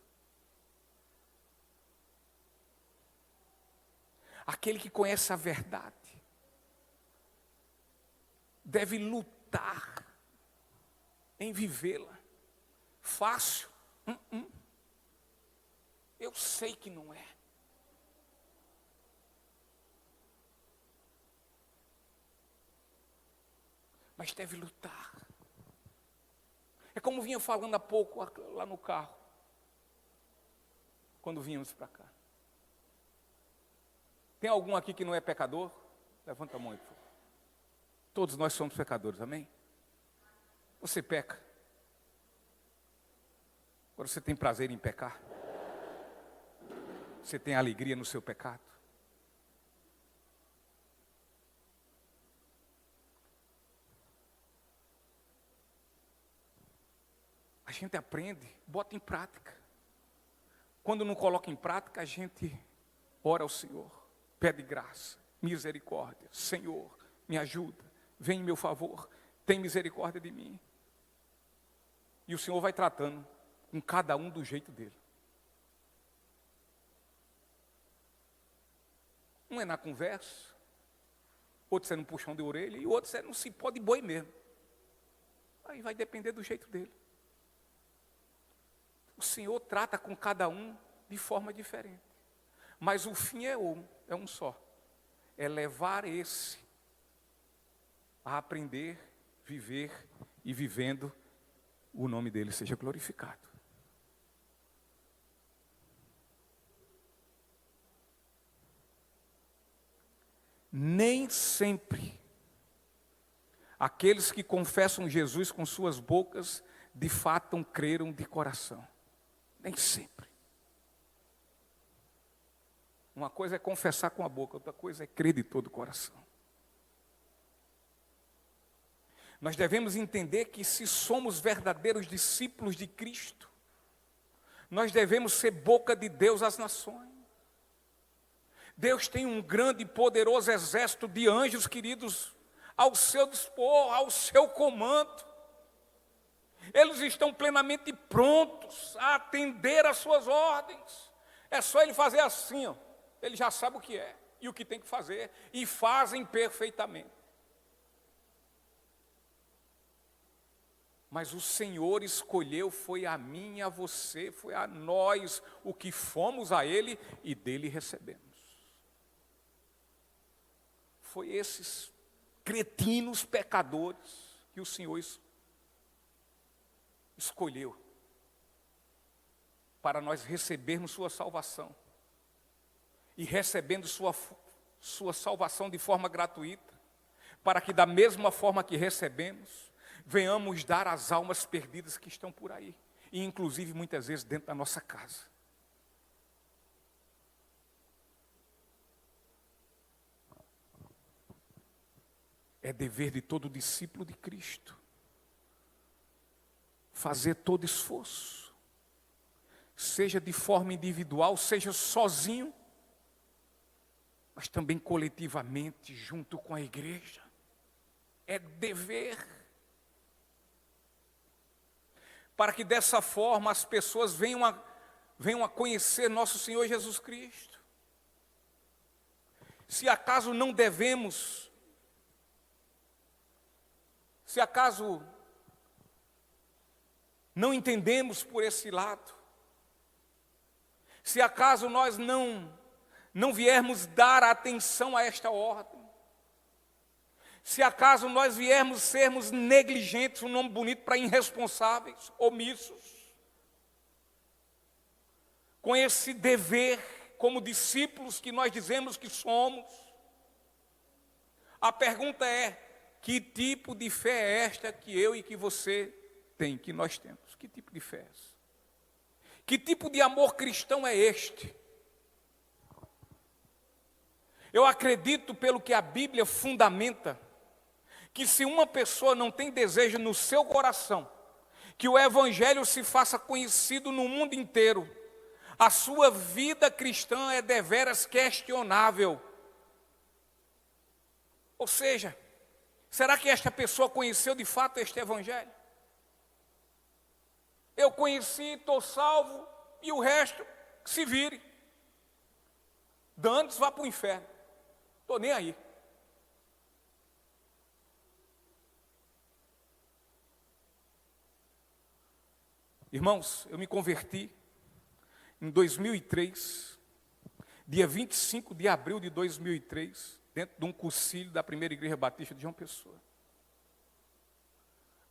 Aquele que conhece a verdade deve lutar em vivê-la. Fácil? Eu sei que não é. Mas deve lutar. É como vinha falando há pouco lá no carro, quando vínhamos para cá. Tem algum aqui que não é pecador? Levanta a mão aí, por favor. Todos nós somos pecadores, amém? Você peca. Agora você tem prazer em pecar? Você tem alegria no seu pecado? A gente aprende, bota em prática. Quando não coloca em prática, a gente ora ao Senhor, pede graça, misericórdia. Senhor, me ajuda, vem em meu favor, tem misericórdia de mim. E o Senhor vai tratando com cada um do jeito dele. Um é na conversa, outro é no puxão de orelha, e outro é no cipó de boi mesmo. Aí vai depender do jeito dele. O Senhor trata com cada um de forma diferente. Mas o fim é um só. É levar esse a aprender, viver e vivendo, o nome dele seja glorificado. Nem sempre aqueles que confessam Jesus com suas bocas, de fato creram de coração. Nem sempre. Uma coisa é confessar com a boca, outra coisa é crer de todo o coração. Nós devemos entender que se somos verdadeiros discípulos de Cristo, nós devemos ser boca de Deus às nações. Deus tem um grande e poderoso exército de anjos, queridos, ao seu dispor, ao seu comando. Eles estão plenamente prontos a atender às suas ordens. É só ele fazer assim, ó. Ele já sabe o que é e o que tem que fazer, e fazem perfeitamente. Mas o Senhor escolheu, foi a mim e a você, foi a nós, o que fomos a Ele e dele recebemos. Foi esses cretinos pecadores que o Senhor escolheu para nós recebermos sua salvação. E recebendo sua salvação de forma gratuita, para que da mesma forma que recebemos, venhamos dar às almas perdidas que estão por aí, e inclusive muitas vezes dentro da nossa casa. É dever de todo discípulo de Cristo fazer todo esforço, seja de forma individual, seja sozinho, mas também coletivamente, junto com a igreja. É dever. Para que dessa forma as pessoas venham a conhecer nosso Senhor Jesus Cristo. Se acaso não devemos, se acaso não entendemos por esse lado, se acaso nós não viermos dar atenção a esta ordem, se acaso nós viermos sermos negligentes, um nome bonito para irresponsáveis, omissos, com esse dever como discípulos que nós dizemos que somos, a pergunta é: que tipo de fé é esta que eu e que você tem, que nós temos? Que tipo de fé é essa? Que tipo de amor cristão é este? Eu acredito, pelo que a Bíblia fundamenta, que se uma pessoa não tem desejo no seu coração que o Evangelho se faça conhecido no mundo inteiro, a sua vida cristã é deveras questionável. Ou seja, será que esta pessoa conheceu de fato este Evangelho? Eu conheci, estou salvo, e o resto se vire. Dantes, vá para o inferno. Estou nem aí. Irmãos, eu me converti em 2003, dia 25 de abril de 2003, dentro de um cursilho da Primeira Igreja Batista de João Pessoa.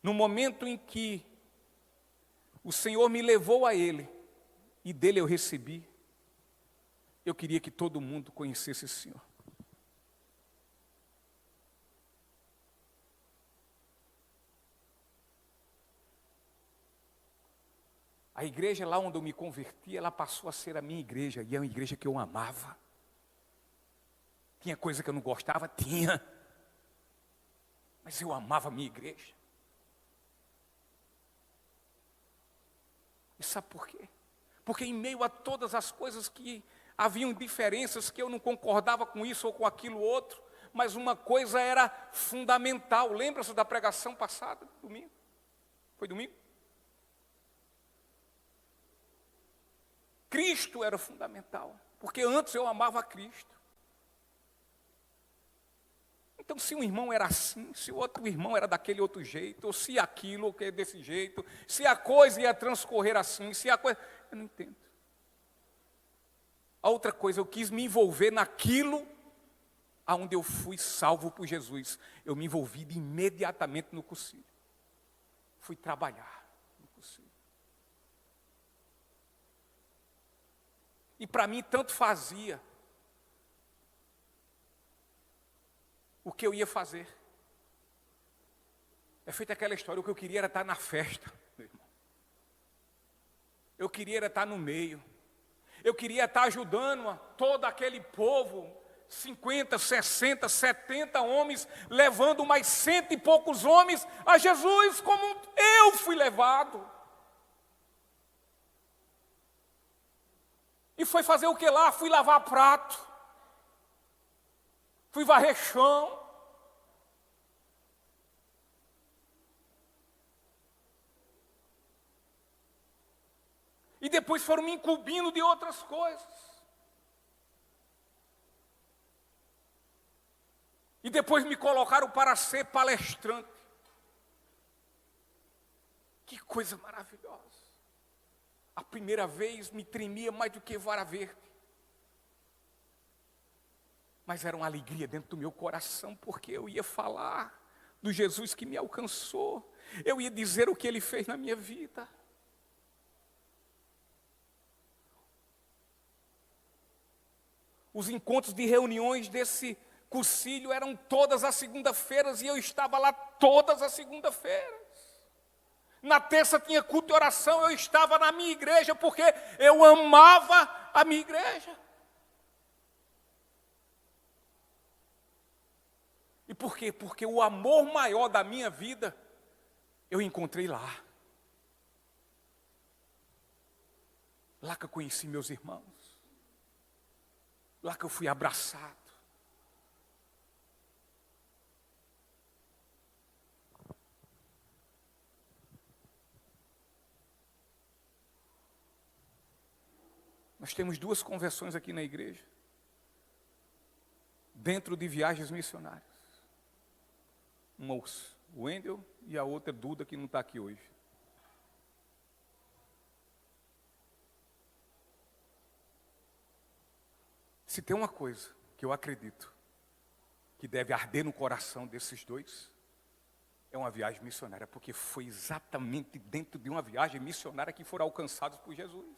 No momento em que o Senhor me levou a Ele, e dele eu recebi, eu queria que todo mundo conhecesse esse Senhor. A igreja lá onde eu me converti, ela passou a ser a minha igreja, e é uma igreja que eu amava. Tinha coisa que eu não gostava? Tinha. Mas eu amava a minha igreja. E sabe por quê? Porque em meio a todas as coisas que haviam diferenças, que eu não concordava com isso ou com aquilo outro, mas uma coisa era fundamental. Lembra-se da pregação passada, domingo? Foi domingo? Cristo era fundamental, porque antes eu amava a Cristo. Então, se um irmão era assim, se o outro irmão era daquele outro jeito, ou se aquilo, ou que é desse jeito, se a coisa ia transcorrer assim, se a coisa... Eu não entendo. A outra coisa, eu quis me envolver naquilo aonde eu fui salvo por Jesus. Eu me envolvi imediatamente no cursilho. Fui trabalhar no cursilho. E para mim tanto fazia o que eu ia fazer. É feita aquela história, o que eu queria era estar na festa, meu irmão. Eu queria era estar no meio. Eu queria estar ajudando todo aquele povo 50, 60, 70 homens, levando mais 100 e poucos homens a Jesus, como eu fui levado. E foi fazer o que lá? Fui lavar prato, fui varrer chão. E depois foram me incumbindo de outras coisas. E depois me colocaram para ser palestrante. Que coisa maravilhosa. A primeira vez me tremia mais do que vara verde. Mas era uma alegria dentro do meu coração, porque eu ia falar do Jesus que me alcançou. Eu ia dizer o que Ele fez na minha vida. Os encontros de reuniões desse cursilho eram todas as segundas-feiras e eu estava lá todas as segundas-feiras. Na terça tinha culto e oração, eu estava na minha igreja porque eu amava a minha igreja. E por quê? Porque o amor maior da minha vida eu encontrei lá. Lá que eu conheci meus irmãos. Lá que eu fui abraçado. Nós temos 2 conversões aqui na igreja, dentro de viagens missionárias. Uma o Wendel e a outra Duda, que não está aqui hoje. Se tem uma coisa que eu acredito que deve arder no coração desses dois, é uma viagem missionária, porque foi exatamente dentro de uma viagem missionária que foram alcançados por Jesus.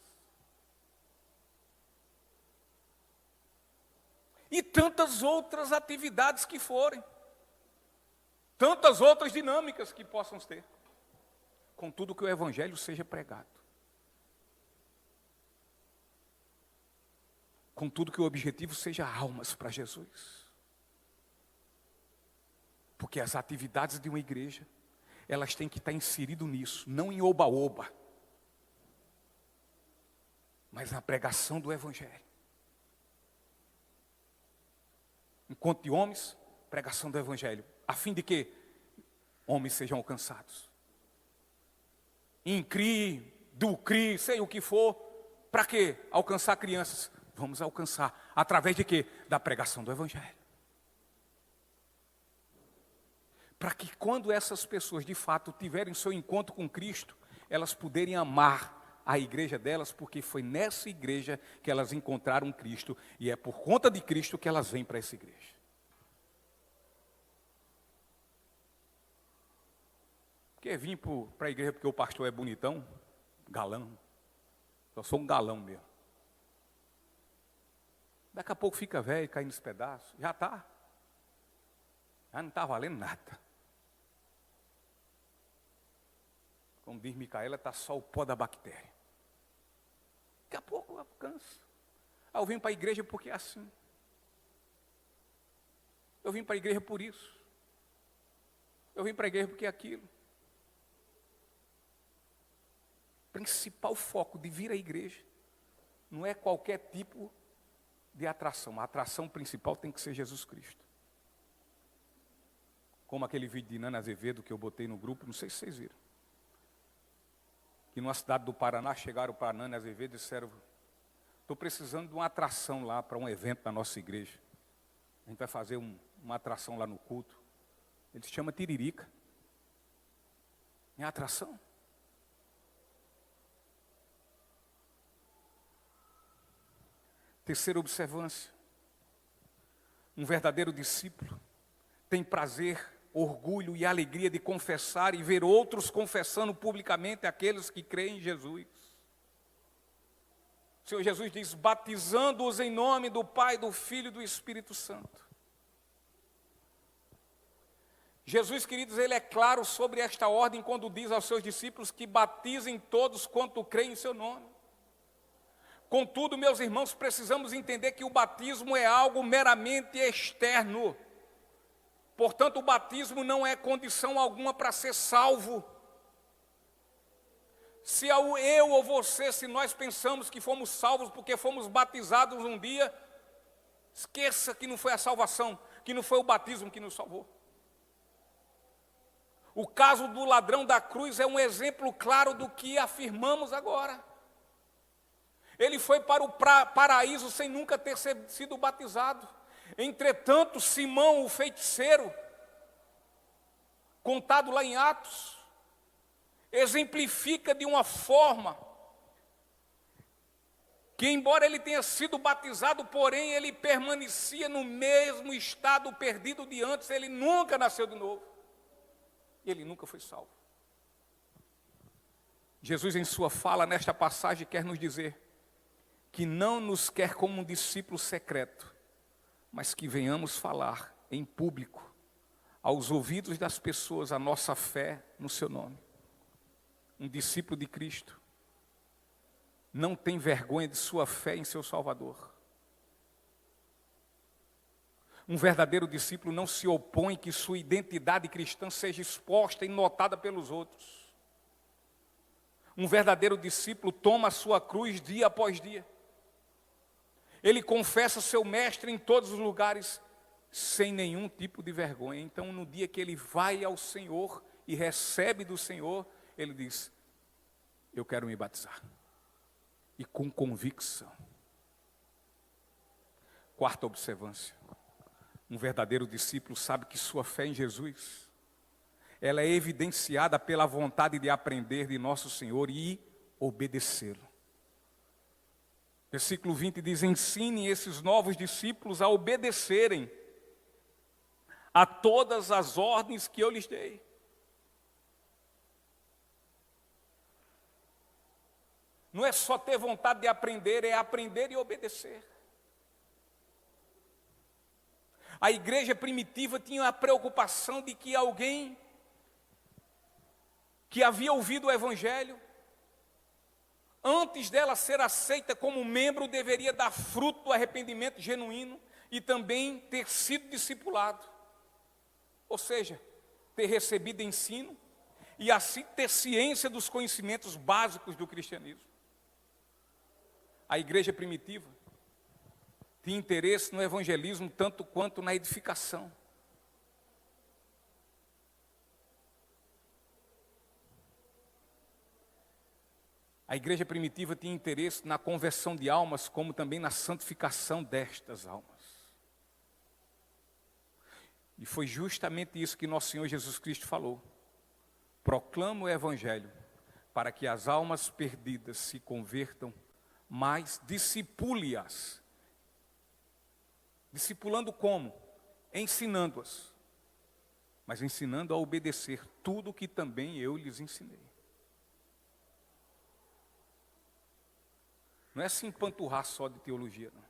E tantas outras atividades que forem, tantas outras dinâmicas que possam ter, contudo que o Evangelho seja pregado. Contudo que o objetivo seja almas para Jesus. Porque as atividades de uma igreja, elas têm que estar inseridas nisso, não em oba-oba, mas na pregação do Evangelho. Encontro de homens, pregação do Evangelho, a fim de que homens sejam alcançados. Incri, ducri, sei o que for, para quê? Alcançar crianças. Vamos alcançar, através de quê? Da pregação do Evangelho. Para que quando essas pessoas de fato tiverem seu encontro com Cristo, elas puderem amar a igreja delas, porque foi nessa igreja que elas encontraram Cristo, e é por conta de Cristo que elas vêm para essa igreja. Porque vim para a igreja porque o pastor é bonitão, galão. Eu sou um galão mesmo. Daqui a pouco fica velho, caindo nos pedaços. Já está. Já não está valendo nada. Como diz Micaela, está só o pó da bactéria. Daqui a pouco eu canso. Eu vim para a igreja porque é assim. Eu vim para a igreja por isso. Eu vim para a igreja porque é aquilo. O principal foco de vir à igreja não é qualquer tipo de atração. A atração principal tem que ser Jesus Cristo. Como aquele vídeo de Nana Azevedo que eu botei no grupo, não sei se vocês viram. Que numa cidade do Paraná chegaram para Nana Azevedo e disseram: estou precisando de uma atração lá para um evento da nossa igreja. A gente vai fazer uma atração lá no culto. Ele se chama Tiririca. É atração. Terceira observância. Um verdadeiro discípulo tem prazer, orgulho e alegria de confessar e ver outros confessando publicamente aqueles que creem em Jesus. O Senhor Jesus diz: batizando-os em nome do Pai, do Filho e do Espírito Santo. Jesus, queridos, ele é claro sobre esta ordem quando diz aos seus discípulos que batizem todos quanto creem em seu nome. Contudo, meus irmãos, precisamos entender que o batismo é algo meramente externo. Portanto, o batismo não é condição alguma para ser salvo. Se eu ou você, se nós pensamos que fomos salvos porque fomos batizados um dia, esqueça que não foi a salvação, que não foi o batismo que nos salvou. O caso do ladrão da cruz é um exemplo claro do que afirmamos agora. Ele foi para o paraíso sem nunca ter sido batizado. Entretanto, Simão, o feiticeiro, contado lá em Atos, exemplifica de uma forma que, embora ele tenha sido batizado, porém ele permanecia no mesmo estado perdido de antes, ele nunca nasceu de novo. E ele nunca foi salvo. Jesus, em sua fala nesta passagem, quer nos dizer que não nos quer como um discípulo secreto, mas que venhamos falar em público, aos ouvidos das pessoas, a nossa fé no seu nome. Um discípulo de Cristo não tem vergonha de sua fé em seu Salvador. Um verdadeiro discípulo não se opõe que sua identidade cristã seja exposta e notada pelos outros. Um verdadeiro discípulo toma a sua cruz dia após dia. Ele confessa seu mestre em todos os lugares, sem nenhum tipo de vergonha. Então, no dia que ele vai ao Senhor e recebe do Senhor, ele diz: eu quero me batizar. E com convicção. Quarta observância. Um verdadeiro discípulo sabe que sua fé em Jesus, ela é evidenciada pela vontade de aprender de nosso Senhor e obedecê-lo. Versículo 20 diz: ensine esses novos discípulos a obedecerem a todas as ordens que eu lhes dei. Não é só ter vontade de aprender, é aprender e obedecer. A igreja primitiva tinha a preocupação de que alguém que havia ouvido o Evangelho, antes dela ser aceita como membro, deveria dar fruto do arrependimento genuíno e também ter sido discipulado. Ou seja, ter recebido ensino e assim ter ciência dos conhecimentos básicos do cristianismo. A igreja primitiva tinha interesse no evangelismo tanto quanto na edificação. A igreja primitiva tinha interesse na conversão de almas, como também na santificação destas almas. E foi justamente isso que nosso Senhor Jesus Cristo falou. Proclama o evangelho para que as almas perdidas se convertam, mas discipule-as. Discipulando como? Ensinando-as. Mas ensinando a obedecer tudo o que também eu lhes ensinei. Não é se empanturrar só de teologia, não.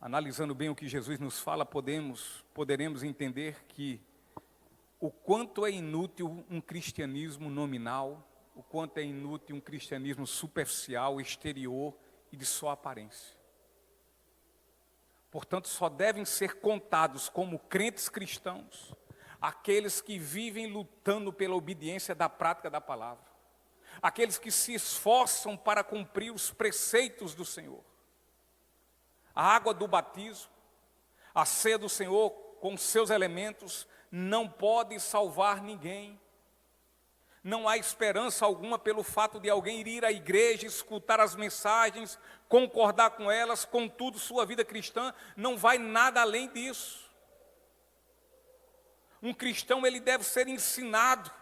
Analisando bem o que Jesus nos fala, poderemos entender que o quanto é inútil um cristianismo nominal, o quanto é inútil um cristianismo superficial, exterior e de só aparência. Portanto, só devem ser contados como crentes cristãos aqueles que vivem lutando pela obediência da prática da palavra, aqueles que se esforçam para cumprir os preceitos do Senhor. A água do batismo, a ceia do Senhor com seus elementos, não pode salvar ninguém. Não há esperança alguma pelo fato de alguém ir à igreja, escutar as mensagens, concordar com elas, contudo sua vida cristã não vai nada além disso. Um cristão, ele deve ser ensinado,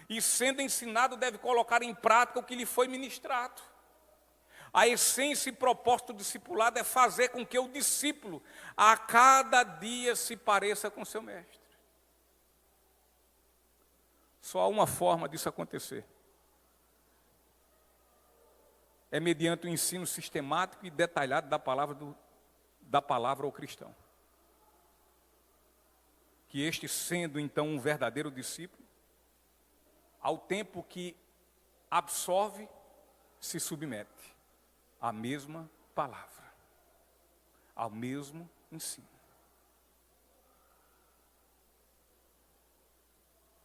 e sendo ensinado deve colocar em prática o que lhe foi ministrado. A essência e propósito do discipulado é fazer com que o discípulo a cada dia se pareça com seu mestre. Só há uma forma disso acontecer. É mediante o ensino sistemático e detalhado da palavra ao cristão. Que este, sendo então um verdadeiro discípulo, ao tempo que absorve, se submete à mesma palavra, ao mesmo ensino.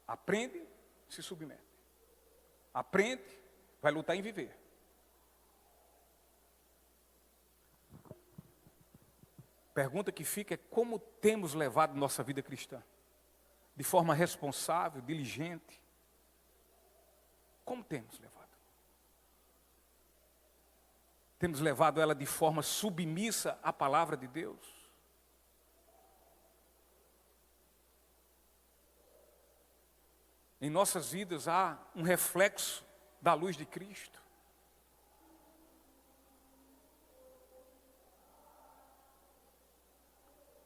Aprende, se submete. Aprende, vai lutar em viver. Pergunta que fica é como temos levado nossa vida cristã? De forma responsável, diligente. Como temos levado? Temos levado ela de forma submissa à palavra de Deus? Em nossas vidas há um reflexo da luz de Cristo.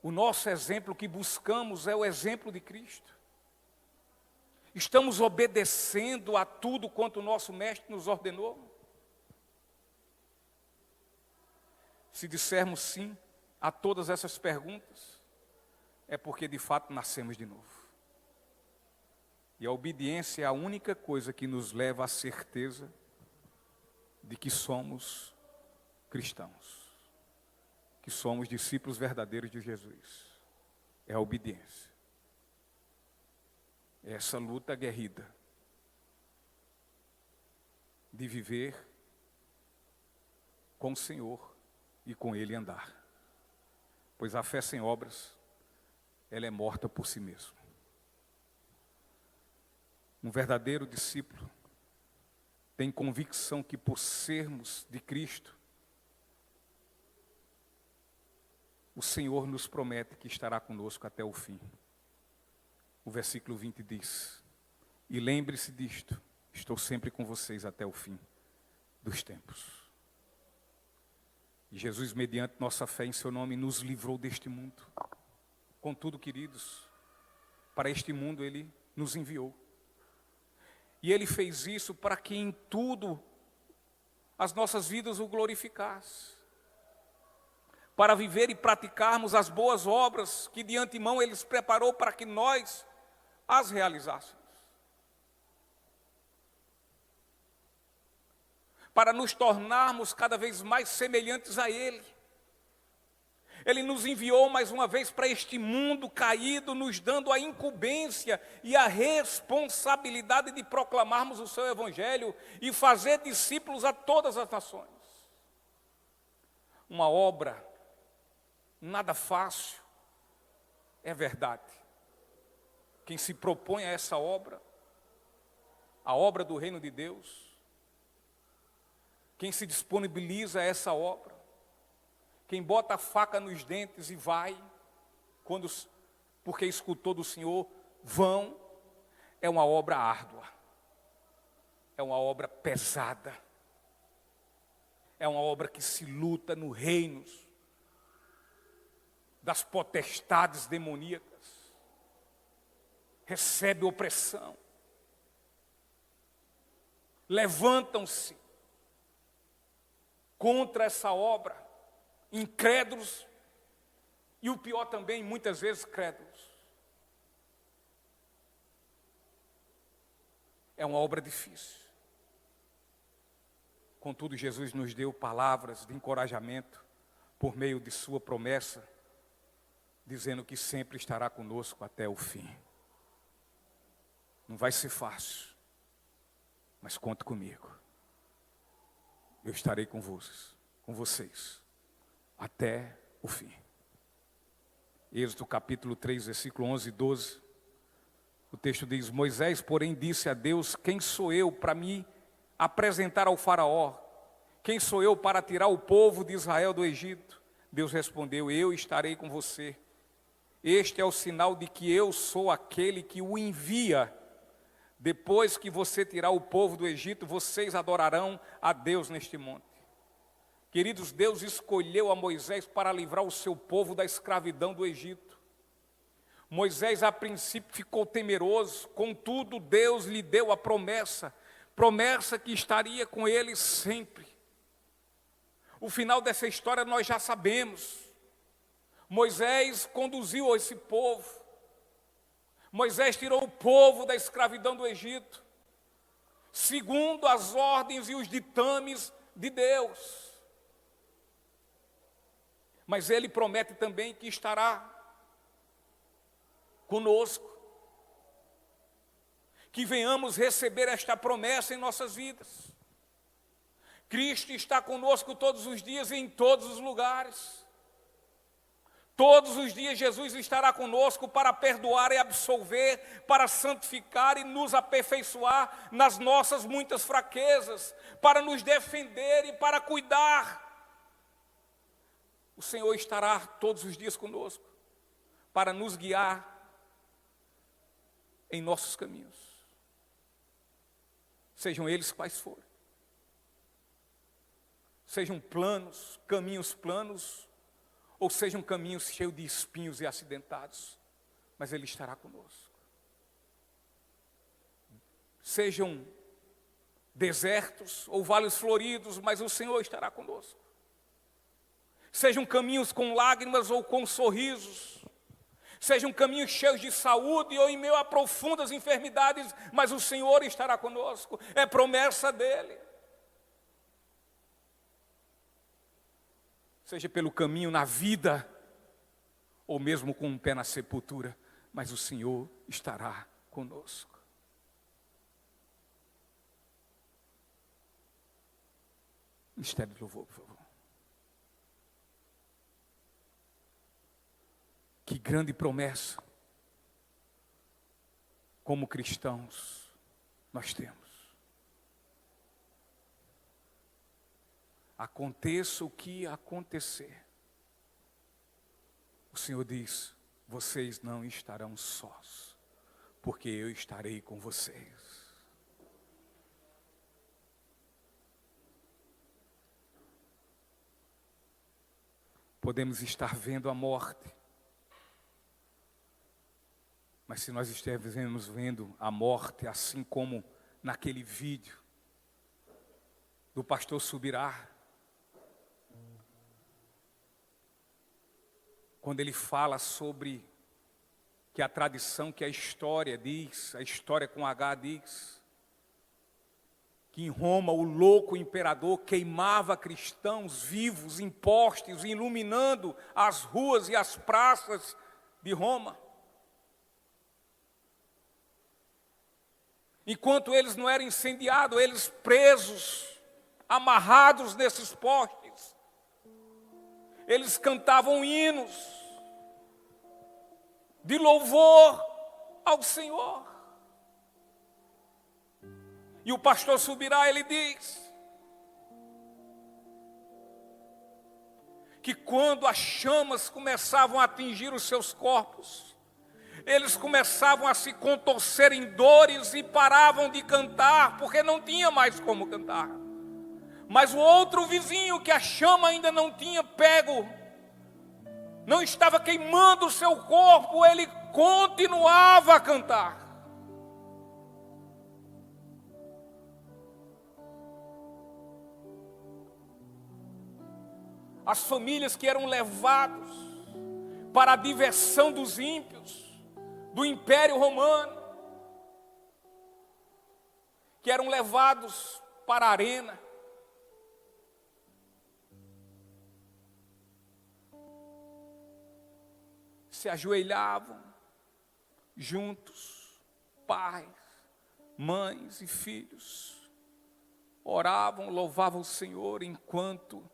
O nosso exemplo que buscamos é o exemplo de Cristo. Estamos obedecendo a tudo quanto o nosso Mestre nos ordenou? Se dissermos sim a todas essas perguntas, é porque de fato nascemos de novo. E a obediência é a única coisa que nos leva à certeza de que somos cristãos, que somos discípulos verdadeiros de Jesus. É a obediência. É essa luta aguerrida de viver com o Senhor e com Ele andar. Pois a fé sem obras, ela é morta por si mesma. Um verdadeiro discípulo tem convicção que por sermos de Cristo, o Senhor nos promete que estará conosco até o fim. O versículo 20 diz: e lembre-se disto, estou sempre com vocês até o fim dos tempos. E Jesus, mediante nossa fé em seu nome, nos livrou deste mundo. Contudo, queridos, para este mundo Ele nos enviou. E Ele fez isso para que em tudo as nossas vidas o glorificassem. Para viver e praticarmos as boas obras que de antemão Ele preparou para que nós as realizássemos. Para nos tornarmos cada vez mais semelhantes a Ele. Ele nos enviou mais uma vez para este mundo caído, nos dando a incumbência e a responsabilidade de proclamarmos o seu Evangelho e fazer discípulos a todas as nações. Uma obra nada fácil, é verdade. Quem se propõe a essa obra, a obra do reino de Deus, quem se disponibiliza a essa obra, quem bota a faca nos dentes e vai, porque escutou do Senhor, vão, é uma obra árdua, é uma obra pesada, é uma obra que se luta no reino das potestades demoníacas, recebe opressão, levantam-se contra essa obra, incrédulos, e o pior também, muitas vezes crédulos. É uma obra difícil. Contudo, Jesus nos deu palavras de encorajamento por meio de sua promessa, dizendo que sempre estará conosco até o fim. Não vai ser fácil, mas conte comigo. Eu estarei com vocês, até o fim. Êxodo capítulo 3, versículo 11 e 12. O texto diz: Moisés, porém, disse a Deus: quem sou eu para me apresentar ao faraó? Quem sou eu para tirar o povo de Israel do Egito? Deus respondeu: eu estarei com você. Este é o sinal de que eu sou aquele que o envia. Depois que você tirar o povo do Egito, vocês adorarão a Deus neste monte. Queridos, Deus escolheu a Moisés para livrar o seu povo da escravidão do Egito. Moisés, a princípio, ficou temeroso, contudo, Deus lhe deu a promessa que estaria com ele sempre. O final dessa história nós já sabemos. Moisés conduziu esse povo. Moisés tirou o povo da escravidão do Egito. segundo as ordens e os ditames de Deus. Mas Ele promete também que estará conosco, que venhamos receber esta promessa em nossas vidas. Cristo está conosco todos os dias e em todos os lugares. Todos os dias Jesus estará conosco para perdoar e absolver, para santificar e nos aperfeiçoar nas nossas muitas fraquezas, para nos defender e para cuidar. O Senhor estará todos os dias conosco, para nos guiar em nossos caminhos, sejam eles quais forem. Sejam planos, caminhos planos, ou sejam caminhos cheios de espinhos e acidentados, mas Ele estará conosco. Sejam desertos ou vales floridos, mas o Senhor estará conosco. Sejam caminhos com lágrimas ou com sorrisos, sejam caminhos cheios de saúde ou em meio a profundas enfermidades, mas o Senhor estará conosco, é promessa dEle. Seja pelo caminho na vida, ou mesmo com um pé na sepultura, mas o Senhor estará conosco. Ministério de louvor, por favor. Que grande promessa, como cristãos, nós temos. Aconteça o que acontecer, o Senhor diz: vocês não estarão sós, porque eu estarei com vocês. Podemos estar vendo a morte, mas se nós estivermos vendo a morte, assim como naquele vídeo do pastor Subirá, quando ele fala sobre que a tradição, que a história diz, a história com H diz, que em Roma o louco imperador queimava cristãos vivos em postes, iluminando as ruas e as praças de Roma. Enquanto eles não eram incendiados, eles presos, amarrados nesses postes, eles cantavam hinos de louvor ao Senhor. E o pastor Subirá, ele diz que quando as chamas começavam a atingir os seus corpos, eles começavam a se contorcer em dores e paravam de cantar, porque não tinha mais como cantar. Mas o outro vizinho, que a chama ainda não tinha pego, não estava queimando o seu corpo, ele continuava a cantar. As famílias que eram levados para a diversão dos ímpios, do Império Romano, que eram levados para a arena, se ajoelhavam juntos, pais, mães e filhos, oravam, louvavam o Senhor enquanto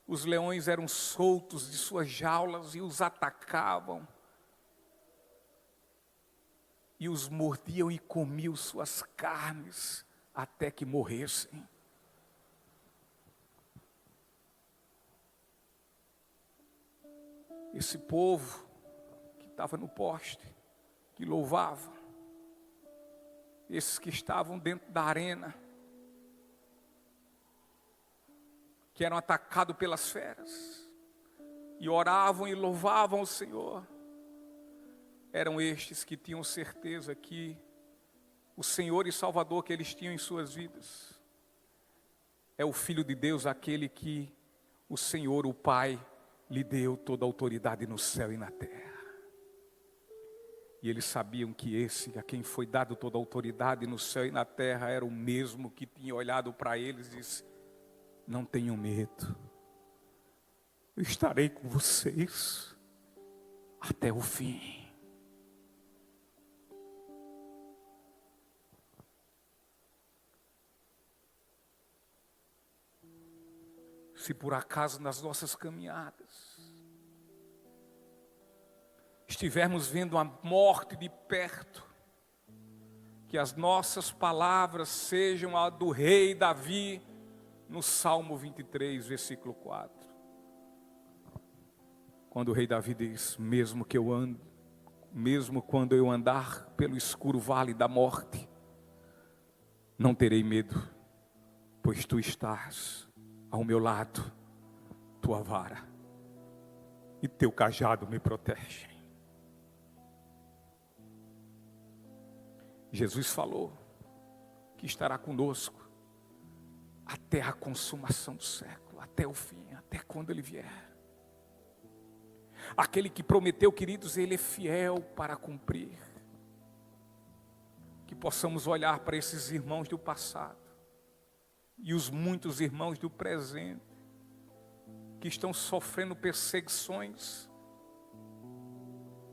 os leões eram soltos de suas jaulas e os atacavam, e os mordiam e comiam suas carnes até que morressem. Esse povo que estava no poste, que louvava, esses que estavam dentro da arena, que eram atacados pelas feras, e oravam e louvavam o Senhor, eram estes que tinham certeza que o Senhor e Salvador que eles tinham em suas vidas é o Filho de Deus, aquele que o Senhor, o Pai, lhe deu toda a autoridade no céu e na terra. E eles sabiam que esse, a quem foi dado toda a autoridade no céu e na terra, era o mesmo que tinha olhado para eles e disse: não tenham medo, eu estarei com vocês até o fim. Se por acaso nas nossas caminhadas estivermos vendo a morte de perto, que as nossas palavras sejam a do rei Davi, no Salmo 23, versículo 4. Quando o rei Davi diz: mesmo quando eu andar pelo escuro vale da morte, não terei medo, pois tu estás ao meu lado, tua vara e teu cajado me protegem. Jesus falou que estará conosco até a consumação do século, até o fim, até quando Ele vier. Aquele que prometeu, queridos, Ele é fiel para cumprir. Que possamos olhar para esses irmãos do passado e os muitos irmãos do presente que estão sofrendo perseguições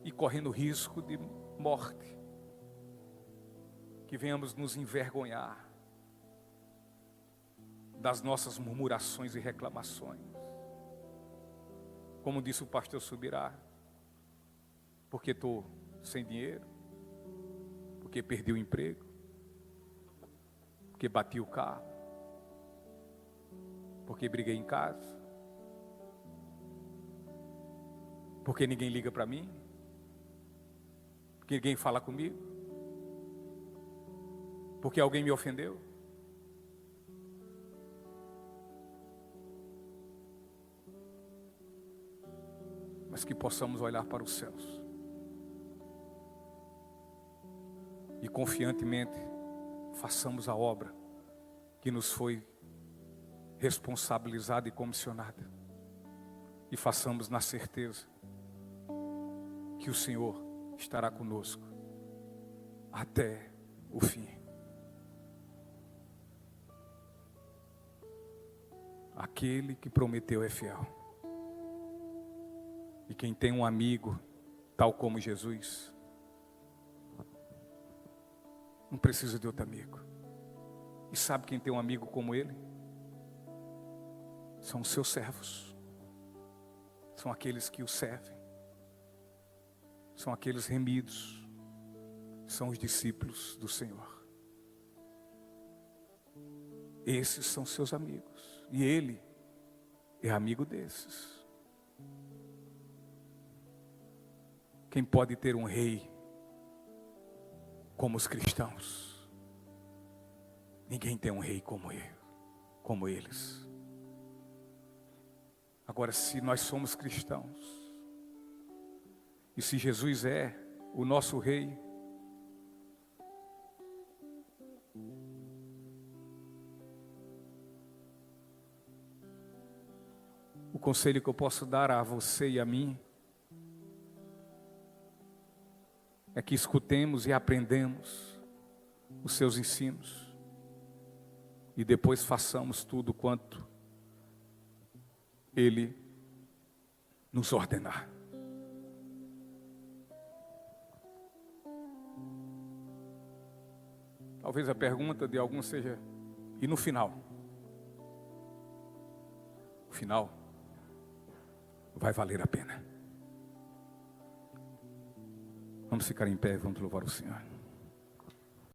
e correndo risco de morte. Que venhamos nos envergonhar das nossas murmurações e reclamações. Como disse o pastor Subirá, porque estou sem dinheiro, porque perdi o emprego, porque bati o carro, porque briguei em casa, porque ninguém liga para mim, porque ninguém fala comigo, porque alguém me ofendeu. Mas que possamos olhar para os céus e confiantemente façamos a obra que nos foi responsabilizada e comissionada, e façamos na certeza que o Senhor estará conosco até o fim. Aquele que prometeu é fiel. E quem tem um amigo tal como Jesus, não precisa de outro amigo. E sabe quem tem um amigo como ele? São os seus servos. São aqueles que o servem. São aqueles remidos. São os discípulos do Senhor. Esses são seus amigos. E Ele é amigo desses. Quem pode ter um rei como os cristãos? Ninguém tem um rei como ele, como eles. Agora, se nós somos cristãos, e se Jesus é o nosso rei, o conselho que eu posso dar a você e a mim é que escutemos e aprendemos os seus ensinos e depois façamos tudo quanto Ele nos ordenar. Talvez a pergunta de alguns seja: e no final? O final vai valer a pena. Vamos ficar em pé, vamos louvar o Senhor.